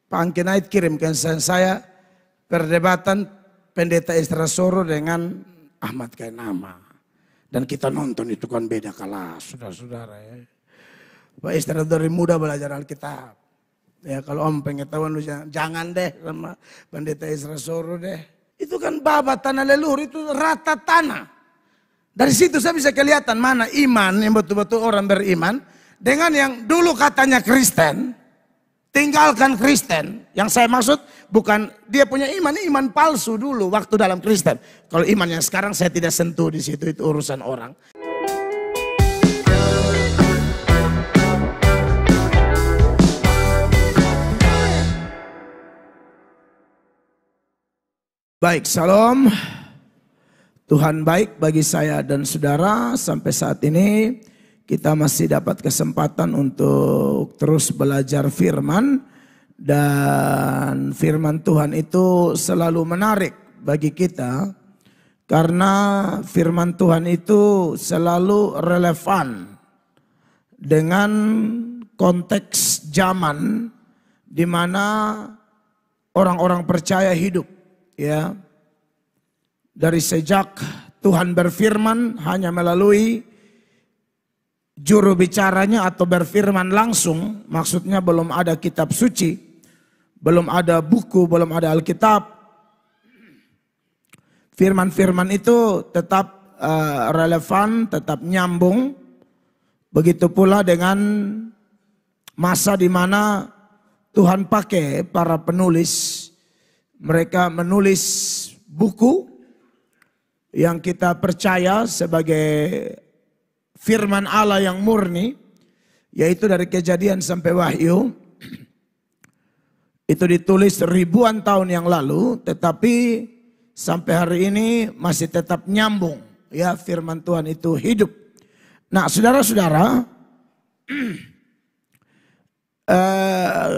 Pak Angkinait kirimkan saya perdebatan Pendeta Ezra Soro dengan Ahmad Kainama. Dan kita nonton itu kan beda kelas, saudara-saudara ya. Pak Ezra dari muda belajar Alkitab. Ya kalau om pengen tahu jangan deh sama Pendeta Ezra Soro deh. Itu kan babat tanah leluhur, itu rata tanah. Dari situ saya bisa kelihatan mana iman yang betul-betul orang beriman. Dengan yang dulu katanya Kristen, tinggalkan Kristen. Yang saya maksud bukan dia punya iman palsu dulu waktu dalam Kristen. Kalau iman yang sekarang saya tidak sentuh di situ, itu urusan orang. Baik, salam. Tuhan baik bagi saya dan saudara. Sampai saat ini kita masih dapat kesempatan untuk terus belajar firman. Dan firman Tuhan itu selalu menarik bagi kita. Karena firman Tuhan itu selalu relevan dengan konteks zaman di mana orang-orang percaya hidup. Ya, dari sejak Tuhan berfirman hanya melalui juru bicaranya atau berfirman langsung, maksudnya belum ada kitab suci, belum ada buku, belum ada Alkitab. Firman-firman itu tetap relevan, tetap nyambung. Begitu pula dengan masa di mana Tuhan pakai para penulis. Mereka menulis buku yang kita percaya sebagai firman Allah yang murni, yaitu dari Kejadian sampai Wahyu. Itu ditulis ribuan tahun yang lalu, tetapi sampai hari ini masih tetap nyambung. Ya, firman Tuhan itu hidup. Nah, saudara-saudara,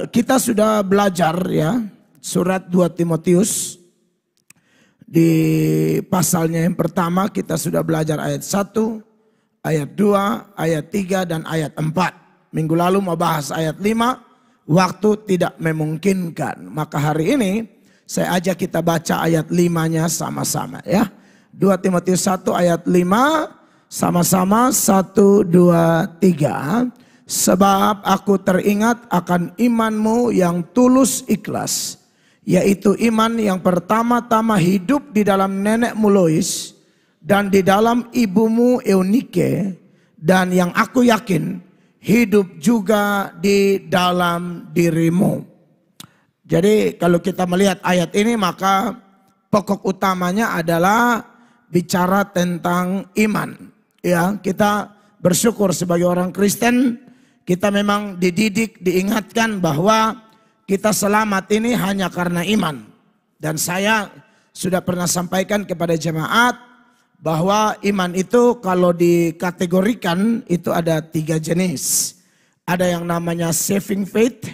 kita sudah belajar ya. Surat 2 Timotius di pasalnya yang pertama kita sudah belajar ayat 1, ayat 2, ayat 3 dan ayat 4. Minggu lalu mau bahas ayat 5, waktu tidak memungkinkan. Maka hari ini saya ajak kita baca ayat 5-nya sama-sama ya. 2 Timotius 1 ayat 5 sama-sama 1, 2, 3. Sebab aku teringat akan imanmu yang tulus ikhlas. Yaitu iman yang pertama-tama hidup di dalam nenekmu Lois dan di dalam ibumu Eunike, dan yang aku yakin hidup juga di dalam dirimu. Jadi kalau kita melihat ayat ini maka pokok utamanya adalah bicara tentang iman. Ya, kita bersyukur sebagai orang Kristen kita memang dididik, diingatkan bahwa kita selamat ini hanya karena iman. Dan saya sudah pernah sampaikan kepada jemaat bahwa iman itu kalau dikategorikan itu ada 3 jenis. Ada yang namanya saving faith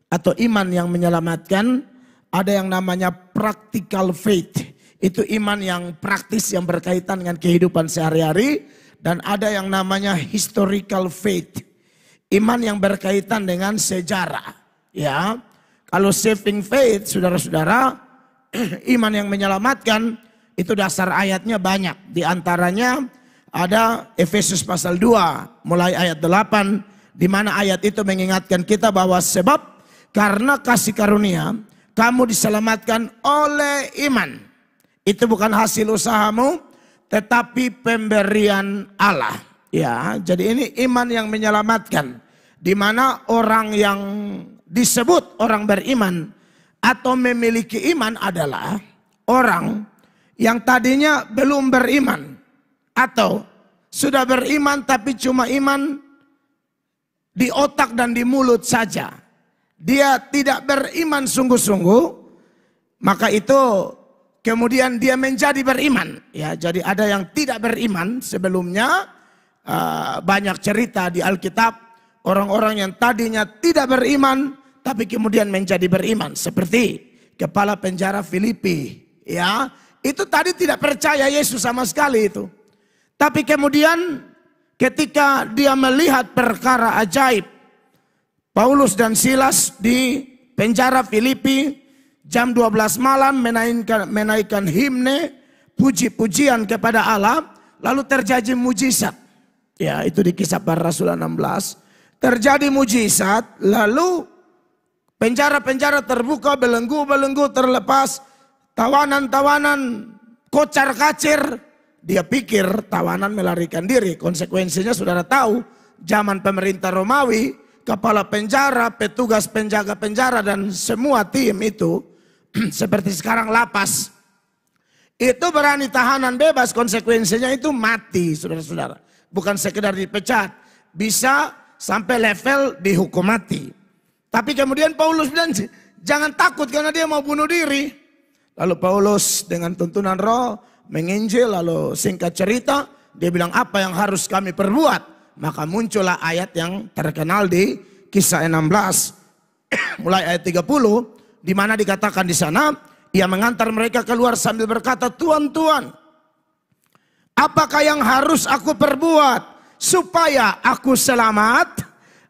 atau iman yang menyelamatkan. Ada yang namanya practical faith. Itu iman yang praktis yang berkaitan dengan kehidupan sehari-hari. Dan ada yang namanya historical faith. Iman yang berkaitan dengan sejarah. Ya. Kalau saving faith, saudara-saudara, iman yang menyelamatkan, itu dasar ayatnya banyak. Di antaranya ada Efesus pasal 2, mulai ayat 8, di mana ayat itu mengingatkan kita bahwa sebab karena kasih karunia, kamu diselamatkan oleh iman. Itu bukan hasil usahamu, tetapi pemberian Allah. Ya, jadi ini iman yang menyelamatkan. Di mana orang yang disebut orang beriman atau memiliki iman adalah orang yang tadinya belum beriman atau sudah beriman tapi cuma iman di otak dan di mulut saja. Dia tidak beriman sungguh-sungguh, maka itu kemudian dia menjadi beriman. Ya, jadi ada yang tidak beriman sebelumnya. Banyak cerita di Alkitab. Orang-orang yang tadinya tidak beriman, tapi kemudian menjadi beriman. Seperti kepala penjara Filipi. Ya, itu tadi tidak percaya Yesus sama sekali itu. Tapi kemudian ketika dia melihat perkara ajaib. Paulus dan Silas penjara Filipi, jam 12 malam menaikkan himne, puji-pujian kepada Allah, lalu terjadi mujizat. Ya, itu di Kisah Para Rasul 16. Terjadi mujizat, lalu penjara-penjara terbuka, belenggu-belenggu terlepas, tawanan-tawanan kocar-kacir. Dia pikir tawanan melarikan diri. Konsekuensinya saudara tahu, zaman pemerintah Romawi, kepala penjara, petugas penjaga penjara dan semua tim itu seperti sekarang lapas. Itu berani tahanan bebas, konsekuensinya itu mati, saudara-saudara. Bukan sekedar dipecat, bisa sampai level dihukum mati. Tapi kemudian Paulus bilang, jangan takut karena dia mau bunuh diri. Lalu Paulus dengan tuntunan Roh menginjil, lalu singkat cerita dia bilang apa yang harus kami perbuat. Maka muncullah ayat yang terkenal di Kisah 16 mulai ayat 30, di mana dikatakan di sana, ia mengantar mereka keluar sambil berkata, Tuan, Tuan, apakah yang harus aku perbuat supaya aku selamat?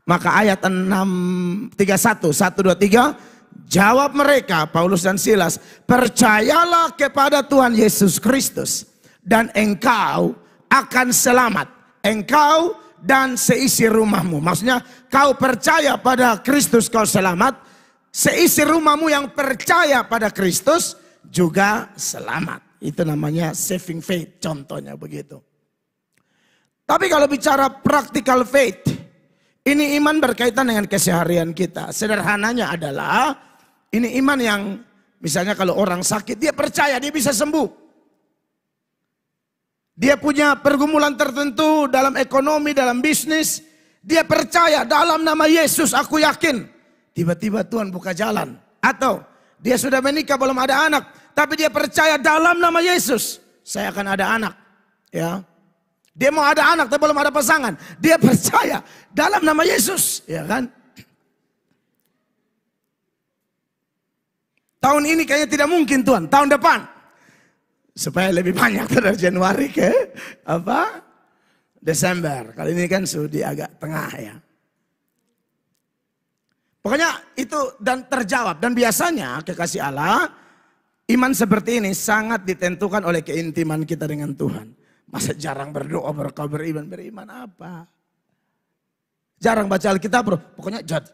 Maka ayat 31, 1, 2, 3, jawab mereka, Paulus dan Silas, percayalah kepada Tuhan Yesus Kristus dan engkau akan selamat. Engkau dan seisi rumahmu. Maksudnya kau percaya pada Kristus kau selamat. Seisi rumahmu yang percaya pada Kristus juga selamat. Itu namanya saving faith, contohnya begitu. Tapi kalau bicara practical faith, ini iman berkaitan dengan keseharian kita. Sederhananya adalah ini iman yang misalnya kalau orang sakit dia percaya dia bisa sembuh. Dia punya pergumulan tertentu dalam ekonomi, dalam bisnis. Dia percaya dalam nama Yesus aku yakin. Tiba-tiba Tuhan buka jalan. Atau dia sudah menikah belum ada anak. Tapi dia percaya dalam nama Yesus saya akan ada anak. Ya. Dia mau ada anak tapi belum ada pasangan. Dia percaya dalam nama Yesus, ya kan? Tahun ini kayaknya tidak mungkin Tuhan, tahun depan. Supaya lebih banyak dari Januari ke Desember. Kali ini kan sudah agak tengah ya. Pokoknya itu dan terjawab. Dan biasanya kekasih Allah, iman seperti ini sangat ditentukan oleh keintiman kita dengan Tuhan. Masa jarang berdoa, berkau beriman apa? Jarang baca Alkitab bro, pokoknya jadi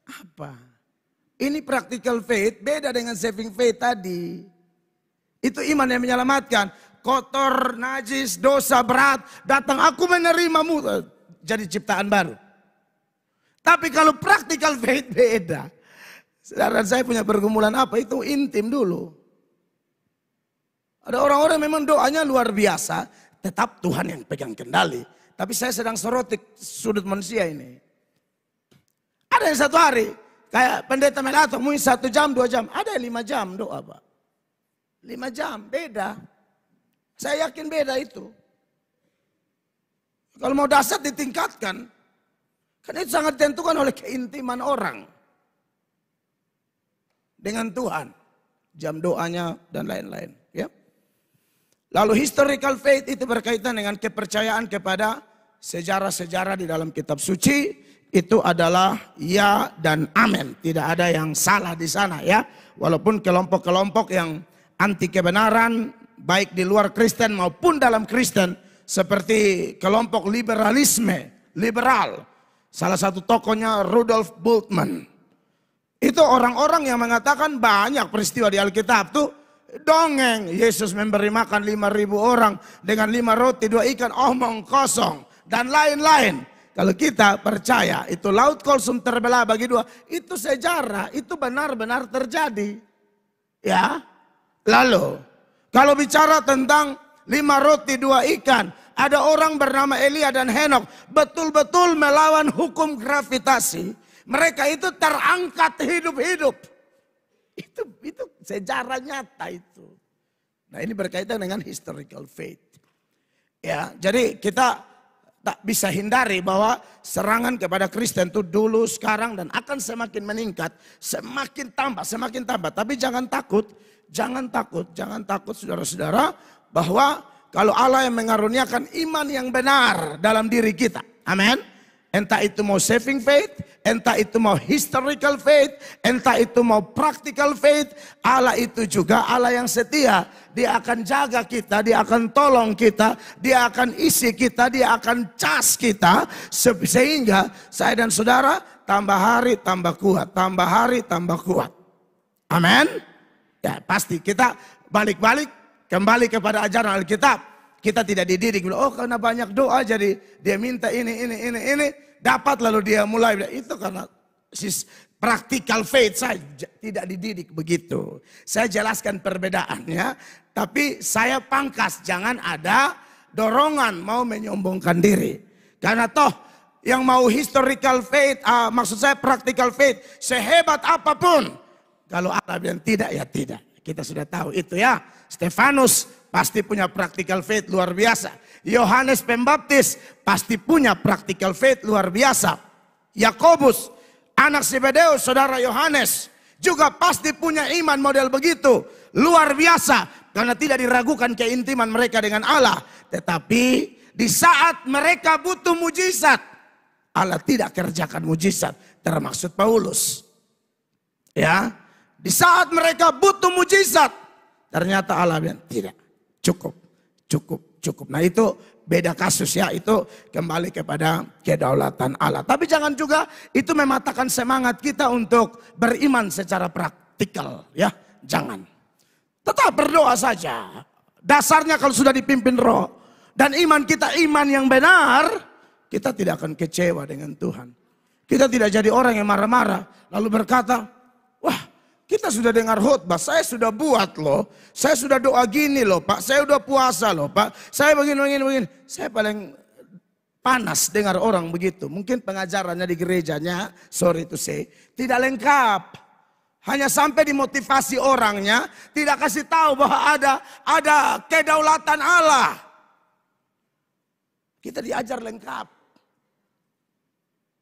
apa? Ini practical faith beda dengan saving faith tadi. Itu iman yang menyelamatkan. Kotor, najis, dosa berat, datang aku menerimamu, jadi ciptaan baru. Tapi kalau practical faith beda. Saudara saya punya pergumulan apa, itu intim dulu. Ada orang-orang memang doanya luar biasa, tetap Tuhan yang pegang kendali. Tapi saya sedang soroti sudut manusia ini. Ada yang satu hari, kayak pendeta Melato, mungkin 1 jam, 2 jam. Ada yang 5 jam doa Pak. 5 jam, beda. Saya yakin beda itu. Kalau mau dahsyat ditingkatkan. Karena itu sangat ditentukan oleh keintiman orang. Dengan Tuhan. Jam doanya dan lain-lain. Ya. Lalu historical faith itu berkaitan dengan kepercayaan kepada sejarah-sejarah di dalam kitab suci. Itu adalah ya dan amin. Tidak ada yang salah di sana ya. Walaupun kelompok-kelompok yang anti kebenaran baik di luar Kristen maupun dalam Kristen. Seperti kelompok liberalisme, liberal. Salah satu tokohnya Rudolf Bultmann. Itu orang-orang yang mengatakan banyak peristiwa di Alkitab tuh dongeng. Yesus memberi makan 5.000 orang dengan 5 roti 2 ikan omong kosong dan lain-lain. Kalau kita percaya itu laut Kolsum terbelah bagi 2, itu sejarah, itu benar-benar terjadi. Ya. Lalu kalau bicara tentang 5 roti 2 ikan, ada orang bernama Elia dan Henok betul-betul melawan hukum gravitasi. Mereka itu terangkat hidup-hidup. Itu sejarah nyata itu. Nah ini berkaitan dengan historical faith. Ya, jadi kita tak bisa hindari bahwa serangan kepada Kristen itu dulu, sekarang dan akan semakin meningkat, semakin tambah. Tapi jangan takut saudara-saudara bahwa kalau Allah yang mengaruniakan iman yang benar dalam diri kita. Amin. Entah itu mau saving faith, entah itu mau historical faith, entah itu mau practical faith. Allah itu juga Allah yang setia. Dia akan jaga kita, dia akan tolong kita, dia akan isi kita, dia akan cas kita. Sehingga saya dan saudara tambah hari tambah kuat, tambah hari tambah kuat. Amin. Ya pasti kita balik-balik kembali kepada ajaran Alkitab. Kita tidak dididik, oh karena banyak doa jadi dia minta ini, dapat lalu dia mulai. Itu karena practical faith, saya tidak dididik begitu. Saya jelaskan perbedaannya, tapi saya pangkas jangan ada dorongan mau menyombongkan diri. Karena toh yang mau historical faith, maksud saya practical faith, sehebat apapun. Kalau Allah bilang tidak, ya tidak. Kita sudah tahu itu ya. Stefanus pasti punya practical faith luar biasa. Yohanes Pembaptis pasti punya practical faith luar biasa. Yakobus, anak Zebedeus, saudara Yohanes, juga pasti punya iman model begitu. Luar biasa. Karena tidak diragukan keintiman mereka dengan Allah. Tetapi di saat mereka butuh mujizat, Allah tidak kerjakan mujizat. Termaksud Paulus. Ya, di saat mereka butuh mujizat, ternyata Allah bilang tidak, cukup. Nah itu beda kasus ya, itu kembali kepada kedaulatan Allah. Tapi jangan juga itu mematahkan semangat kita untuk beriman secara praktikal ya, jangan. Tetap berdoa saja. Dasarnya kalau sudah dipimpin roh dan iman kita iman yang benar, kita tidak akan kecewa dengan Tuhan. Kita tidak jadi orang yang marah-marah lalu berkata, wah, kita sudah dengar khotbah, saya sudah buat loh. Saya sudah doa gini loh Pak, saya udah puasa loh Pak. Saya begini. Saya paling panas dengar orang begitu. Mungkin pengajarannya di gerejanya, sorry to say, tidak lengkap. Hanya sampai dimotivasi orangnya, tidak kasih tahu bahwa ada kedaulatan Allah. Kita diajar lengkap.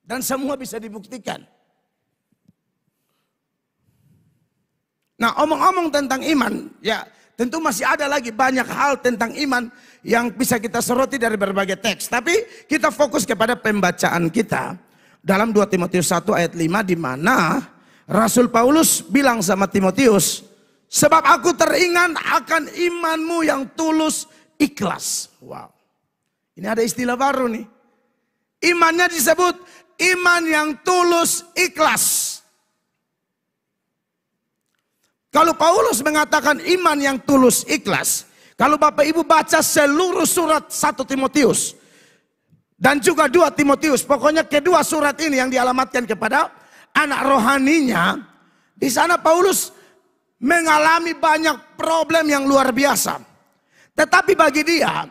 Dan semua bisa dibuktikan. Nah, omong-omong tentang iman, ya tentu masih ada lagi banyak hal tentang iman yang bisa kita soroti dari berbagai teks. Tapi kita fokus kepada pembacaan kita dalam 2 Timotius 1 ayat 5 di mana Rasul Paulus bilang sama Timotius, sebab aku teringat akan imanmu yang tulus ikhlas. Wow, ini ada istilah baru nih. Imannya disebut iman yang tulus ikhlas. Kalau Paulus mengatakan iman yang tulus ikhlas, kalau Bapak Ibu baca seluruh surat 1 Timotius dan juga 2 Timotius, pokoknya kedua surat ini yang dialamatkan kepada anak rohaninya, di sana Paulus mengalami banyak problem yang luar biasa. Tetapi bagi dia,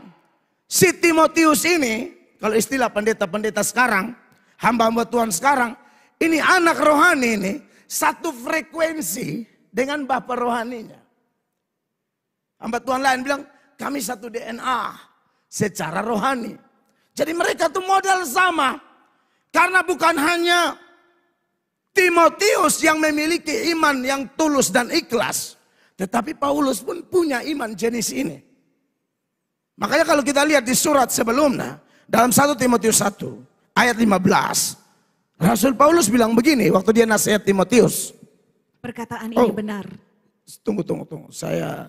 si Timotius ini, kalau istilah pendeta-pendeta sekarang, hamba-hamba Tuhan sekarang, ini anak rohani ini satu frekuensi dengan bapak rohaninya. Hamba Tuhan lain bilang, kami satu DNA secara rohani. Jadi mereka tuh model sama. Karena bukan hanya Timotius yang memiliki iman yang tulus dan ikhlas. Tetapi Paulus pun punya iman jenis ini. Makanya kalau kita lihat di surat sebelumnya, dalam 1 Timotius 1 ayat 15. Rasul Paulus bilang begini waktu dia nasihat Timotius. Perkataan ini benar. Tunggu. Saya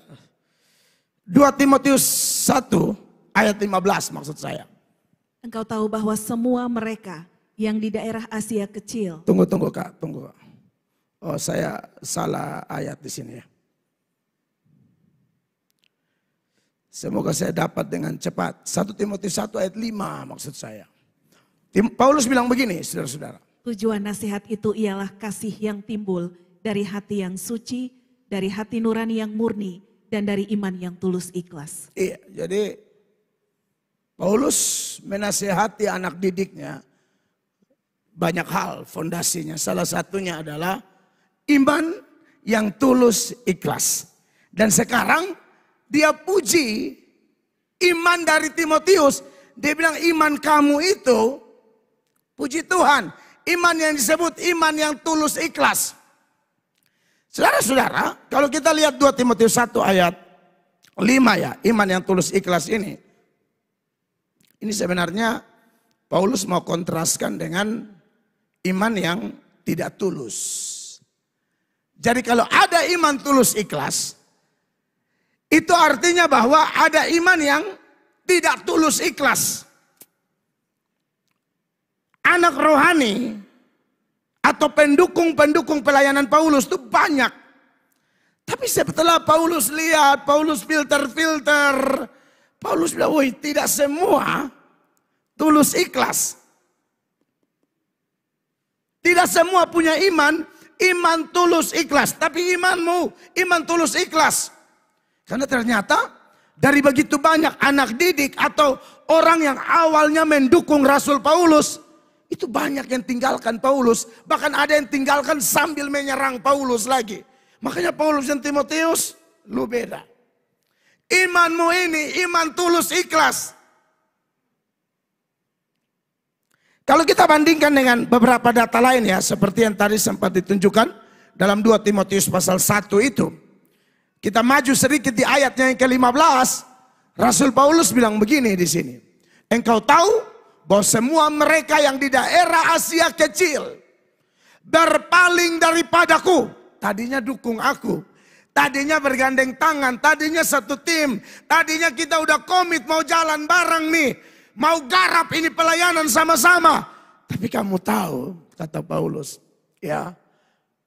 2 Timotius 1 ayat 15 maksud saya. Engkau tahu bahwa semua mereka yang di daerah Asia kecil. Tunggu Kak, tunggu. Oh, saya salah ayat di sini ya. Semoga saya dapat dengan cepat. 1 Timotius 1 ayat 5 maksud saya. Paulus bilang begini, saudara-saudara. Tujuan nasihat itu ialah kasih yang timbul dari hati yang suci, dari hati nurani yang murni, dan dari iman yang tulus ikhlas. Iya, jadi Paulus menasihati anak didiknya banyak hal fondasinya. Salah satunya adalah iman yang tulus ikhlas. Dan sekarang dia puji iman dari Timotius. Dia bilang iman kamu itu, puji Tuhan, iman yang disebut iman yang tulus ikhlas. Saudara-saudara, kalau kita lihat 2 Timotius 1 ayat 5 ya, iman yang tulus ikhlas ini. Ini sebenarnya Paulus mau kontraskan dengan iman yang tidak tulus. Jadi kalau ada iman tulus ikhlas, itu artinya bahwa ada iman yang tidak tulus ikhlas. Anak rohani atau pendukung-pendukung pelayanan Paulus itu banyak. Tapi setelah Paulus lihat, Paulus filter, Paulus bilang, woi, tidak semua tulus ikhlas. Tidak semua punya iman tulus ikhlas. Tapi imanmu, iman tulus ikhlas. Karena ternyata dari begitu banyak anak didik atau orang yang awalnya mendukung Rasul Paulus, itu banyak yang tinggalkan Paulus. Bahkan ada yang tinggalkan sambil menyerang Paulus lagi. Makanya Paulus dan Timotius, lu beda. Imanmu ini iman tulus ikhlas. Kalau kita bandingkan dengan beberapa data lain ya, seperti yang tadi sempat ditunjukkan dalam 2 Timotius pasal 1 itu. Kita maju sedikit di ayatnya yang ke-15. Rasul Paulus bilang begini di sini. Engkau tahu bahwa semua mereka yang di daerah Asia kecil berpaling daripadaku. Tadinya dukung aku. Tadinya bergandeng tangan. Tadinya satu tim. Tadinya kita udah komit mau jalan bareng nih. Mau garap ini pelayanan sama-sama. Tapi kamu tahu, kata Paulus. Ya,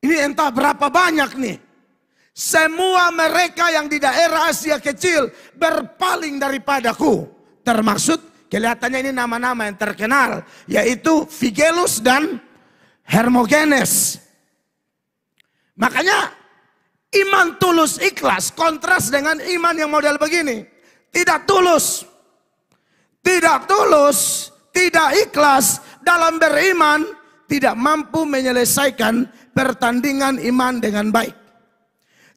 ini entah berapa banyak nih. Semua mereka yang di daerah Asia kecil berpaling daripadaku. Termaksud kelihatannya ini nama-nama yang terkenal. Yaitu Figelus dan Hermogenes. Makanya iman tulus ikhlas kontras dengan iman yang model begini. Tidak tulus. Tidak tulus, tidak ikhlas dalam beriman. Tidak mampu menyelesaikan pertandingan iman dengan baik.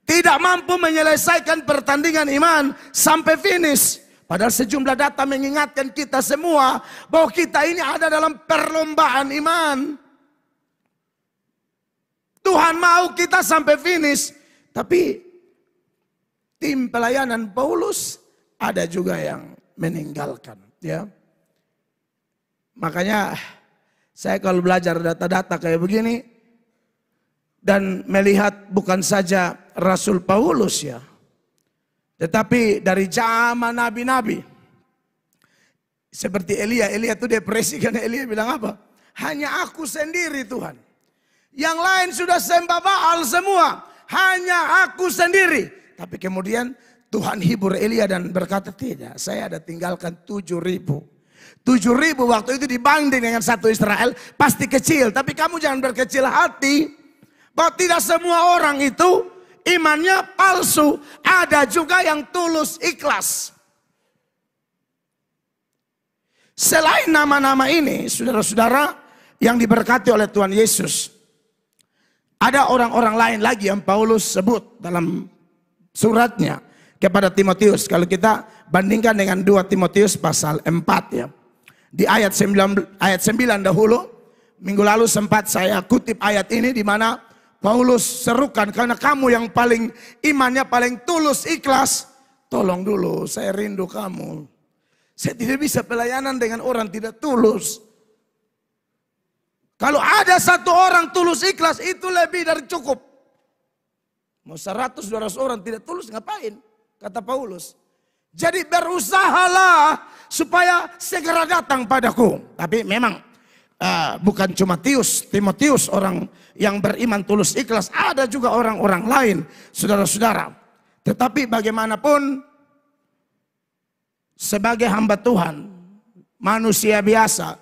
Tidak mampu menyelesaikan pertandingan iman sampai finish. Padahal sejumlah data mengingatkan kita semua bahwa kita ini ada dalam perlombaan iman. Tuhan mau kita sampai finish. Tapi tim pelayanan Paulus ada juga yang meninggalkan. Ya, makanya saya kalau belajar data-data kayak begini. Dan melihat bukan saja Rasul Paulus ya. Tetapi dari zaman nabi-nabi. Seperti Elia itu depresi karena Elia bilang apa? Hanya aku sendiri Tuhan. Yang lain sudah sembah Baal semua. Hanya aku sendiri. Tapi kemudian Tuhan hibur Elia dan berkata tidak. Saya ada tinggalkan 7.000. 7.000 waktu itu dibanding dengan satu Israel. Pasti kecil. Tapi kamu jangan berkecil hati. Bahwa tidak semua orang itu imannya palsu. Ada juga yang tulus ikhlas. Selain nama-nama ini, saudara-saudara yang diberkati oleh Tuhan Yesus. Ada orang-orang lain lagi yang Paulus sebut dalam suratnya kepada Timotius. Kalau kita bandingkan dengan 2 Timotius pasal 4 ya. Di ayat 9 dahulu, minggu lalu sempat saya kutip ayat ini di mana Paulus serukan, karena kamu yang paling imannya paling tulus ikhlas, tolong dulu saya rindu kamu. Saya tidak bisa pelayanan dengan orang tidak tulus. Kalau ada satu orang tulus ikhlas itu lebih dari cukup. Mau 100-200 orang tidak tulus ngapain? Kata Paulus. Jadi berusahalah supaya segera datang padaku. Tapi memang bukan cuma Timotius orang yang beriman tulus ikhlas. Ada juga orang-orang lain, saudara-saudara. Tetapi bagaimanapun sebagai hamba Tuhan, manusia biasa,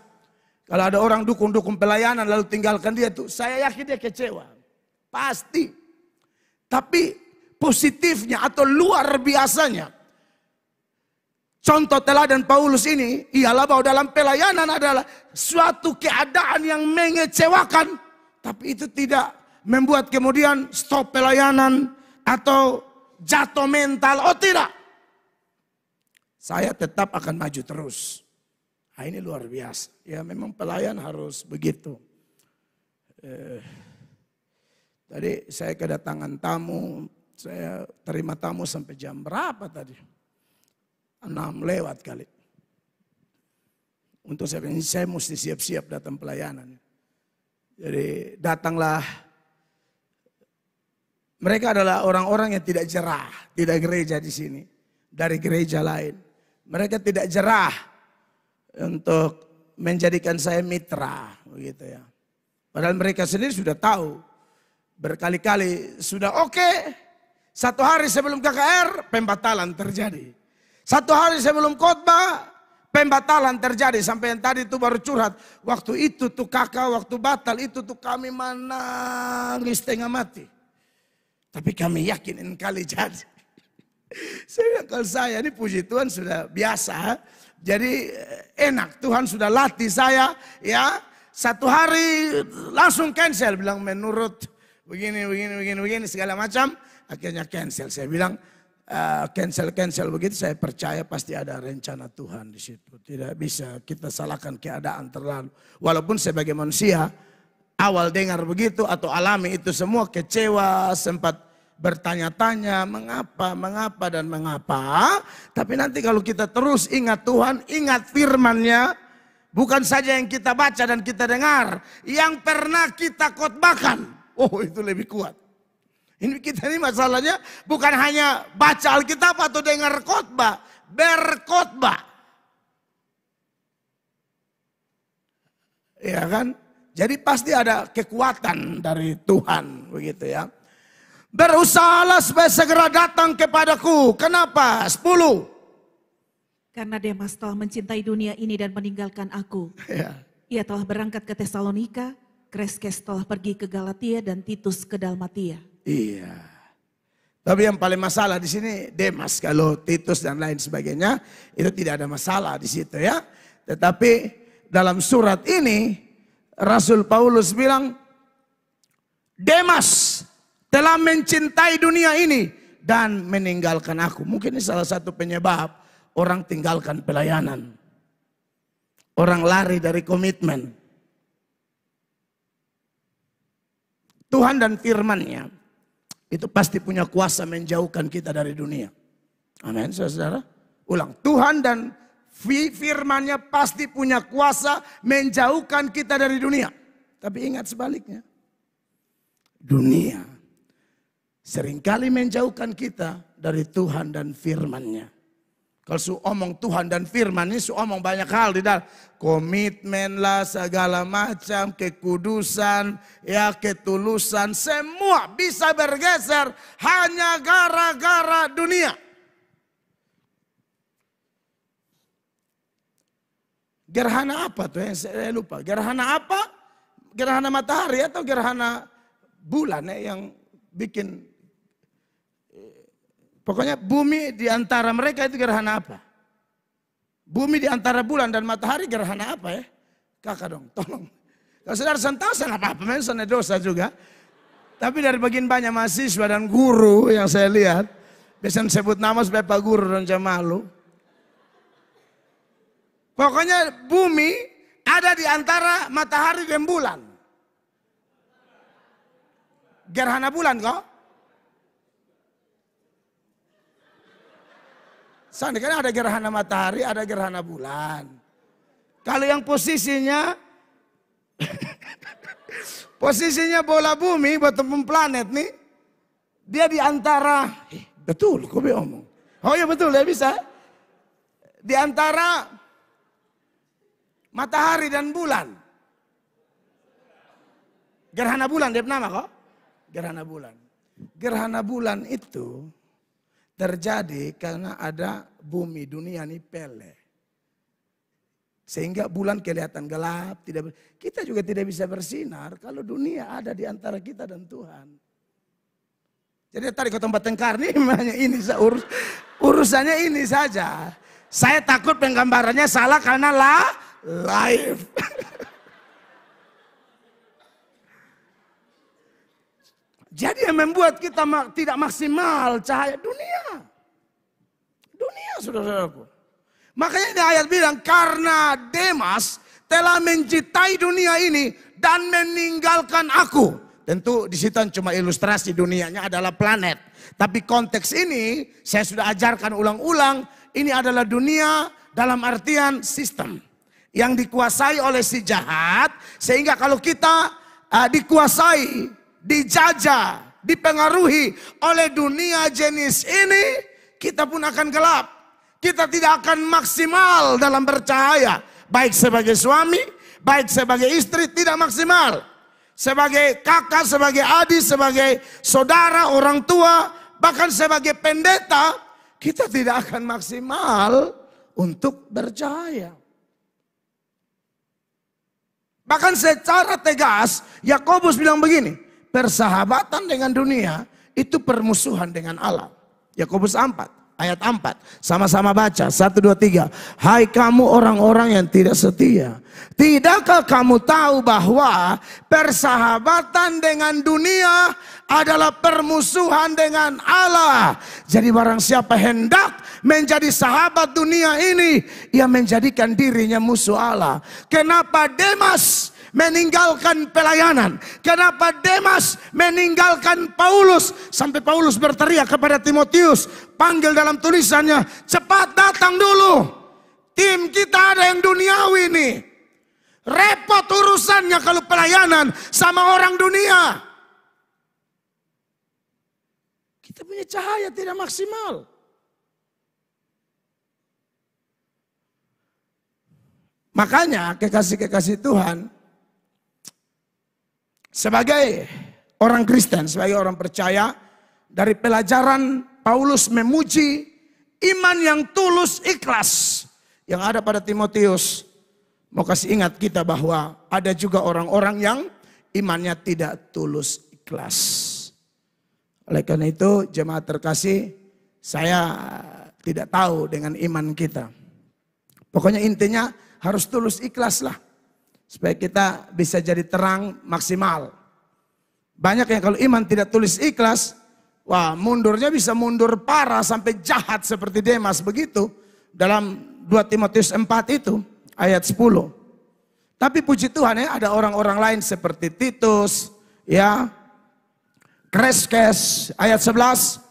kalau ada orang dukung pelayanan lalu tinggalkan dia tuh, saya yakin dia kecewa. Pasti. Tapi positifnya atau luar biasanya, contoh teladan Paulus ini ialah bahwa dalam pelayanan adalah suatu keadaan yang mengecewakan. Tapi itu tidak membuat kemudian stop pelayanan atau jatuh mental. Oh tidak. Saya tetap akan maju terus. Nah, ini luar biasa. Ya memang pelayan harus begitu. Tadi saya kedatangan tamu. Saya terima tamu sampai jam berapa tadi? 6 lewat kali. Untuk saya mesti siap-siap datang pelayanan. Jadi datanglah. Mereka adalah orang-orang yang tidak jerah, tidak gereja di sini, dari gereja lain. Mereka tidak jerah untuk menjadikan saya mitra, begitu ya. Padahal mereka sendiri sudah tahu, berkali-kali sudah oke. Satu hari sebelum KKR, pembatalan terjadi. Satu hari sebelum khotbah, pembatalan terjadi. Sampai yang tadi itu baru curhat. Waktu itu tuh kakak, waktu batal itu tuh kami menangis setengah mati. Tapi kami yakin kali jadi. Saya kalau saya ini puji Tuhan sudah biasa. Jadi enak, Tuhan sudah latih saya ya. Satu hari langsung cancel, bilang menurut begini segala macam. Akhirnya cancel. Saya bilang cancel begitu, saya percaya pasti ada rencana Tuhan di situ. Tidak bisa kita salahkan keadaan terlalu. Walaupun sebagai manusia awal dengar begitu atau alami itu semua kecewa, sempat bertanya-tanya mengapa dan mengapa. Tapi nanti kalau kita terus ingat Tuhan, ingat firman-Nya, bukan saja yang kita baca dan kita dengar, yang pernah kita khotbahkan. Oh, itu lebih kuat. Ini kita ini masalahnya bukan hanya baca Alkitab atau dengar khotbah, berkhotbah. Ya kan? Jadi pasti ada kekuatan dari Tuhan, begitu ya. Berusahalah supaya segera datang kepadaku. Kenapa? 10. Karena Demas telah mencintai dunia ini dan meninggalkan aku. Ya. Ia telah berangkat ke Tesalonika, Kreskes telah pergi ke Galatia dan Titus ke Dalmatia. Iya. Tapi yang paling masalah di sini Demas, kalau Titus dan lain sebagainya itu tidak ada masalah di situ ya. Tetapi dalam surat ini Rasul Paulus bilang, Demas telah mencintai dunia ini dan meninggalkan aku. Mungkin ini salah satu penyebab orang tinggalkan pelayanan. Orang lari dari komitmen. Tuhan dan firman-Nya itu pasti punya kuasa menjauhkan kita dari dunia. Amin, saudara. Ulang, Tuhan dan firman-Nya pasti punya kuasa menjauhkan kita dari dunia. Tapi ingat sebaliknya. Dunia seringkali menjauhkan kita dari Tuhan dan firman-Nya. Kalau su omong Tuhan dan firman ini su omong banyak hal di dalam. Komitmen lah, segala macam, kekudusan, ya ketulusan. Semua bisa bergeser hanya gara-gara dunia. Gerhana apa tuh yang saya lupa? Gerhana apa? Gerhana matahari atau gerhana bulan yang bikin, pokoknya bumi di antara mereka itu gerhana apa? Bumi di antara bulan dan matahari gerhana apa ya? Kakak dong, tolong. Kalau saudara tahu saya apa-apa, memang dosa juga. Tapi dari bagian banyak mahasiswa dan guru yang saya lihat, biasanya sebut nama supaya Pak Guru dan jangan malu. Pokoknya bumi ada di antara matahari dan bulan. Gerhana bulan kok. Soalnya kan ada gerhana matahari, ada gerhana bulan. Kalau yang posisinya posisinya bola bumi buat planet nih, dia di antara betul, kok omong. Oh iya betul ya bisa. Di antara matahari dan bulan. Gerhana bulan dia nama kok. Gerhana bulan. Gerhana bulan itu terjadi karena ada bumi dunia ini pele. Sehingga bulan kelihatan gelap. Kita juga tidak bisa bersinar kalau dunia ada di antara kita dan Tuhan. Jadi tadi ke tempat tengkar nih ini urusannya ini saja. Saya takut penggambarannya salah karena live. Jadi yang membuat kita tidak maksimal cahaya dunia. Dunia saudara-saudaraku. Makanya ini ayat bilang karena Demas telah mencintai dunia ini dan meninggalkan aku. Tentu di situ cuma ilustrasi dunianya adalah planet. Tapi konteks ini saya sudah ajarkan ulang-ulang. Ini adalah dunia dalam artian sistem. Yang dikuasai oleh si jahat. Sehingga kalau kita dikuasai, dijajah, dipengaruhi oleh dunia jenis ini, kita pun akan gelap. Kita tidak akan maksimal dalam bercahaya. Baik sebagai suami, baik sebagai istri, tidak maksimal. Sebagai kakak, sebagai adik, sebagai saudara, orang tua, bahkan sebagai pendeta, kita tidak akan maksimal untuk bercahaya. Bahkan secara tegas, Yakobus bilang begini, persahabatan dengan dunia itu permusuhan dengan Allah. Yakobus 4. Ayat 4, sama-sama baca, 1, 2, 3. Hai kamu orang-orang yang tidak setia. Tidakkah kamu tahu bahwa persahabatan dengan dunia adalah permusuhan dengan Allah. Jadi barang siapa hendak menjadi sahabat dunia ini, ia menjadikan dirinya musuh Allah. Kenapa Demas meninggalkan pelayanan? Kenapa Demas meninggalkan Paulus? Sampai Paulus berteriak kepada Timotius, panggil dalam tulisannya, cepat datang dulu. Tim kita ada yang duniawi nih. Repot urusannya kalau pelayanan sama orang dunia. Kita punya cahaya tidak maksimal. Makanya kekasih-kekasih Tuhan, sebagai orang Kristen, sebagai orang percaya, dari pelajaran Paulus memuji iman yang tulus ikhlas yang ada pada Timotius. Mau kasih ingat kita bahwa ada juga orang-orang yang imannya tidak tulus ikhlas. Oleh karena itu jemaat terkasih, saya tidak tahu dengan iman kita. Pokoknya intinya harus tulus ikhlas lah. Supaya kita bisa jadi terang maksimal. Banyak yang kalau iman tidak tulus ikhlas, wah mundurnya bisa mundur parah sampai jahat seperti Demas begitu. Dalam 2 Timotius 4 itu ayat 10. Tapi puji Tuhan ya, ada orang-orang lain seperti Titus, ya, Kreskes, ayat 11.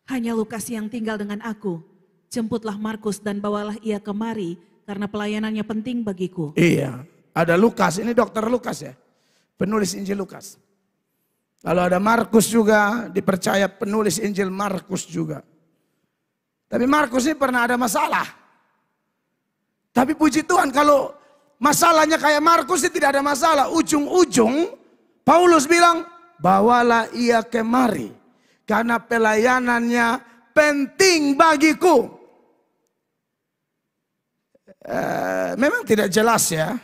Hanya Lukas yang tinggal dengan aku. Jemputlah Markus dan bawalah ia kemari, karena pelayanannya penting bagiku. Iya, ada Lukas, ini dokter Lukas ya, penulis Injil Lukas. Lalu ada Markus juga, dipercaya penulis Injil Markus juga. Tapi Markus ini pernah ada masalah. Tapi puji Tuhan kalau masalahnya kayak Markus ini tidak ada masalah. Ujung-ujung Paulus bilang, bawalah ia kemari, karena pelayanannya penting bagiku. Memang tidak jelas ya,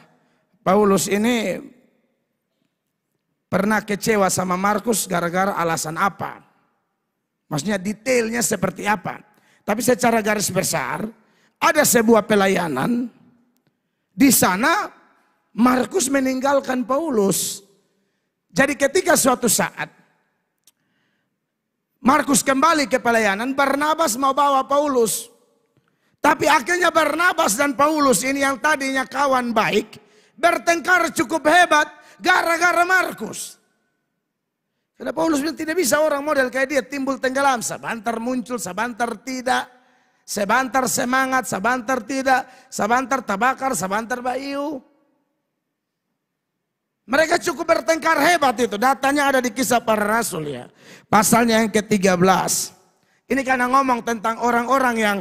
Paulus ini pernah kecewa sama Markus gara-gara alasan apa. Maksudnya detailnya seperti apa. Tapi secara garis besar, ada sebuah pelayanan. Di sana Markus meninggalkan Paulus. Jadi ketika suatu saat Markus kembali ke pelayanan, Barnabas mau bawa Paulus. Tapi akhirnya Barnabas dan Paulus ini yang tadinya kawan baik, bertengkar cukup hebat gara-gara Markus. Karena Paulus bilang tidak bisa orang model kayak dia timbul tenggelam. Sebentar muncul, sebentar tidak. Sebentar semangat, sebentar tidak. Sebentar tabakar, sebentar bayu. Mereka cukup bertengkar hebat itu. Datanya ada di Kisah Para Rasul ya. Pasalnya yang ke-13. Ini karena ngomong tentang orang-orang yang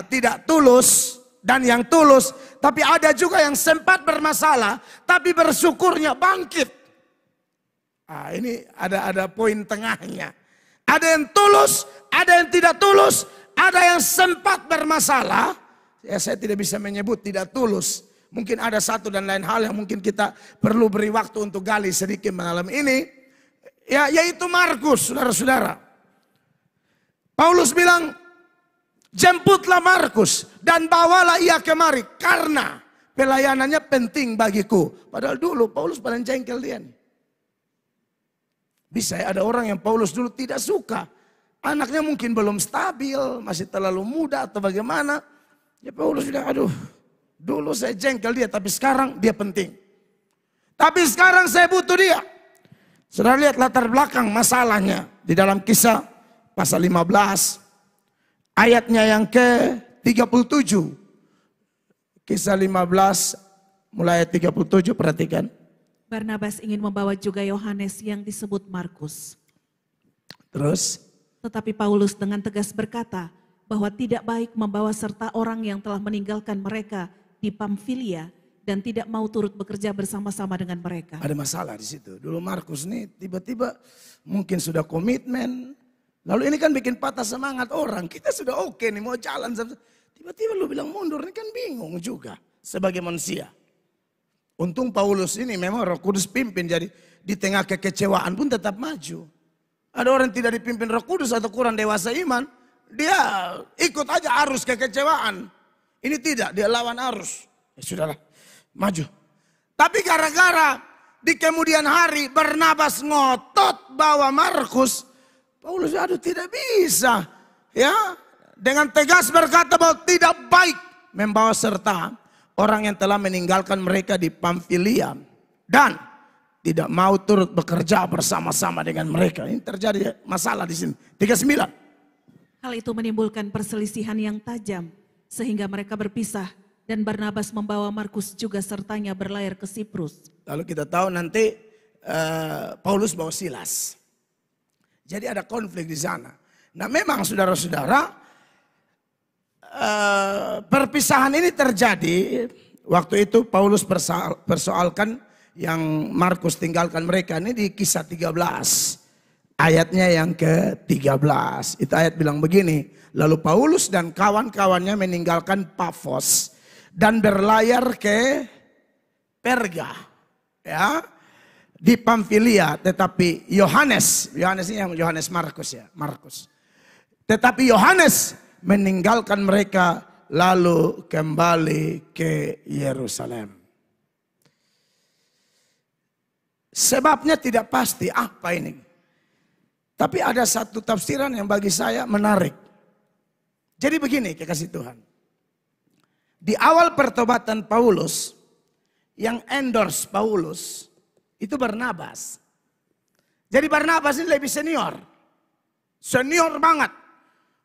tidak tulus dan yang tulus. Tapi ada juga yang sempat bermasalah. Tapi bersyukurnya bangkit. Ini ada poin tengahnya. Ada yang tulus, ada yang tidak tulus. Ada yang sempat bermasalah. Ya saya tidak bisa menyebut tidak tulus. Mungkin ada satu dan lain hal yang mungkin kita perlu beri waktu untuk gali sedikit malam ini. Ya, yaitu Markus, saudara-saudara. Paulus bilang, jemputlah Markus dan bawalah ia kemari. Karena pelayanannya penting bagiku. Padahal dulu Paulus paling jengkel dia nih. Bisa ya, ada orang yang Paulus dulu tidak suka. Anaknya mungkin belum stabil, masih terlalu muda atau bagaimana. Ya Paulus bilang, aduh. Dulu saya jengkel dia, tapi sekarang dia penting. Tapi sekarang saya butuh dia. Saudara lihat latar belakang masalahnya. Di dalam Kisah pasal 15. Ayatnya yang ke-37. Kisah 15 mulai ayat 37, perhatikan. Barnabas ingin membawa juga Yohanes yang disebut Markus. Terus, Tetapi Paulus dengan tegas berkata bahwa tidak baik membawa serta orang yang telah meninggalkan mereka di Pamfilia dan tidak mau turut bekerja bersama-sama dengan mereka. ada masalah di situ. Dulu Markus nih tiba-tiba mungkin sudah komitmen. Lalu ini kan bikin patah semangat orang. Kita sudah oke nih mau jalan. Tiba-tiba lu bilang mundur, ini kan bingung juga sebagai manusia. Untung Paulus ini memang Roh Kudus pimpin, jadi di tengah kekecewaan pun tetap maju. Ada orang yang tidak dipimpin Roh Kudus atau kurang dewasa iman, dia ikut aja arus kekecewaan. Ini tidak, dia lawan arus. Ya sudahlah, maju. Tapi gara-gara di kemudian hari Barnabas ngotot bawa Markus, Paulus aduh tidak bisa. Ya, dengan tegas berkata bahwa tidak baik membawa serta orang yang telah meninggalkan mereka di Pamfilia dan tidak mau turut bekerja bersama-sama dengan mereka. Ini terjadi masalah di sini. 39. Hal itu menimbulkan perselisihan yang tajam sehingga mereka berpisah dan Barnabas membawa Markus juga sertanya berlayar ke Siprus. Lalu kita tahu nanti Paulus bawa Silas. Jadi ada konflik di sana. Nah memang saudara-saudara, perpisahan ini terjadi waktu itu Paulus persoalkan yang Markus tinggalkan mereka ini di Kisah 13 ayatnya yang ke-13. Itu ayat bilang begini, lalu Paulus dan kawan-kawannya meninggalkan Pafos dan berlayar ke Perga, ya, di Pamfilia. Tetapi Yohanes ini yang Yohanes Markus ya, Markus. Tetapi Yohanes meninggalkan mereka lalu kembali ke Yerusalem. Sebabnya tidak pasti apa ini. Tapi ada satu tafsiran yang bagi saya menarik. Jadi begini kekasih Tuhan. Di awal pertobatan Paulus, yang endorse Paulus itu Barnabas. Jadi Barnabas ini lebih senior. Senior banget.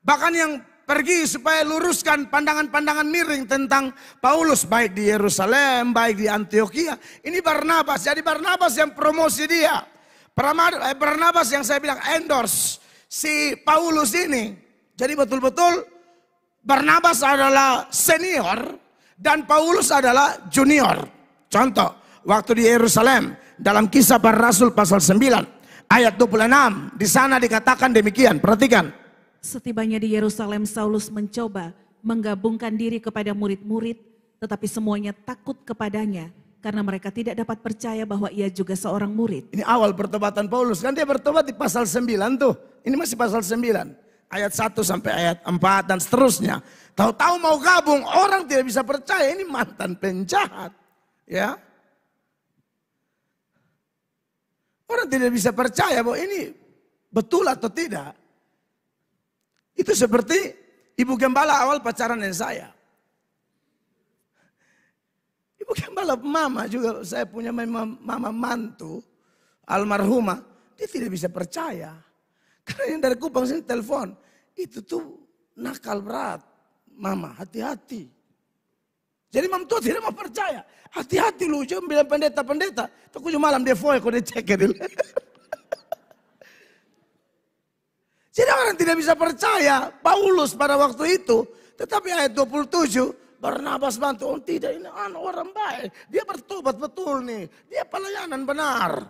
Bahkan yang pergi supaya luruskan pandangan-pandangan miring tentang Paulus. Baik di Yerusalem, baik di Antioquia. Ini Barnabas. Jadi Barnabas yang promosi dia. Barnabas yang saya bilang endorse si Paulus ini. Jadi betul-betul Barnabas adalah senior dan Paulus adalah junior. Contoh, waktu di Yerusalem dalam Kisah Para Rasul pasal 9 ayat 26. Di sana dikatakan demikian, perhatikan. Setibanya di Yerusalem, Saulus mencoba menggabungkan diri kepada murid-murid, tetapi semuanya takut kepadanya karena mereka tidak dapat percaya bahwa ia juga seorang murid. Ini awal pertobatan Paulus, kan dia bertobat di pasal 9 tuh. Ini masih pasal 9, ayat 1 sampai ayat 4 dan seterusnya. Tahu-tahu mau gabung, orang tidak bisa percaya, ini mantan penjahat. Ya. Orang tidak bisa percaya bahwa ini betul atau tidak. Itu seperti ibu gembala awal pacaran dengan saya. Ibu gembala mama juga, saya punya mama mantu, almarhumah. Dia tidak bisa percaya. Karena yang dari Kupang sini telepon. Itu tuh nakal berat. Mama hati-hati. Jadi mam tua tidak mau percaya. Hati-hati lu, jangan bilang pendeta-pendeta. Tujuh malam dia foya kok dia cek dulu. Jadi orang tidak bisa percaya Paulus pada waktu itu. Tetapi ayat 27 Barnabas bantu. Oh tidak, ini orang baik. Dia bertobat betul nih. Dia pelayanan benar.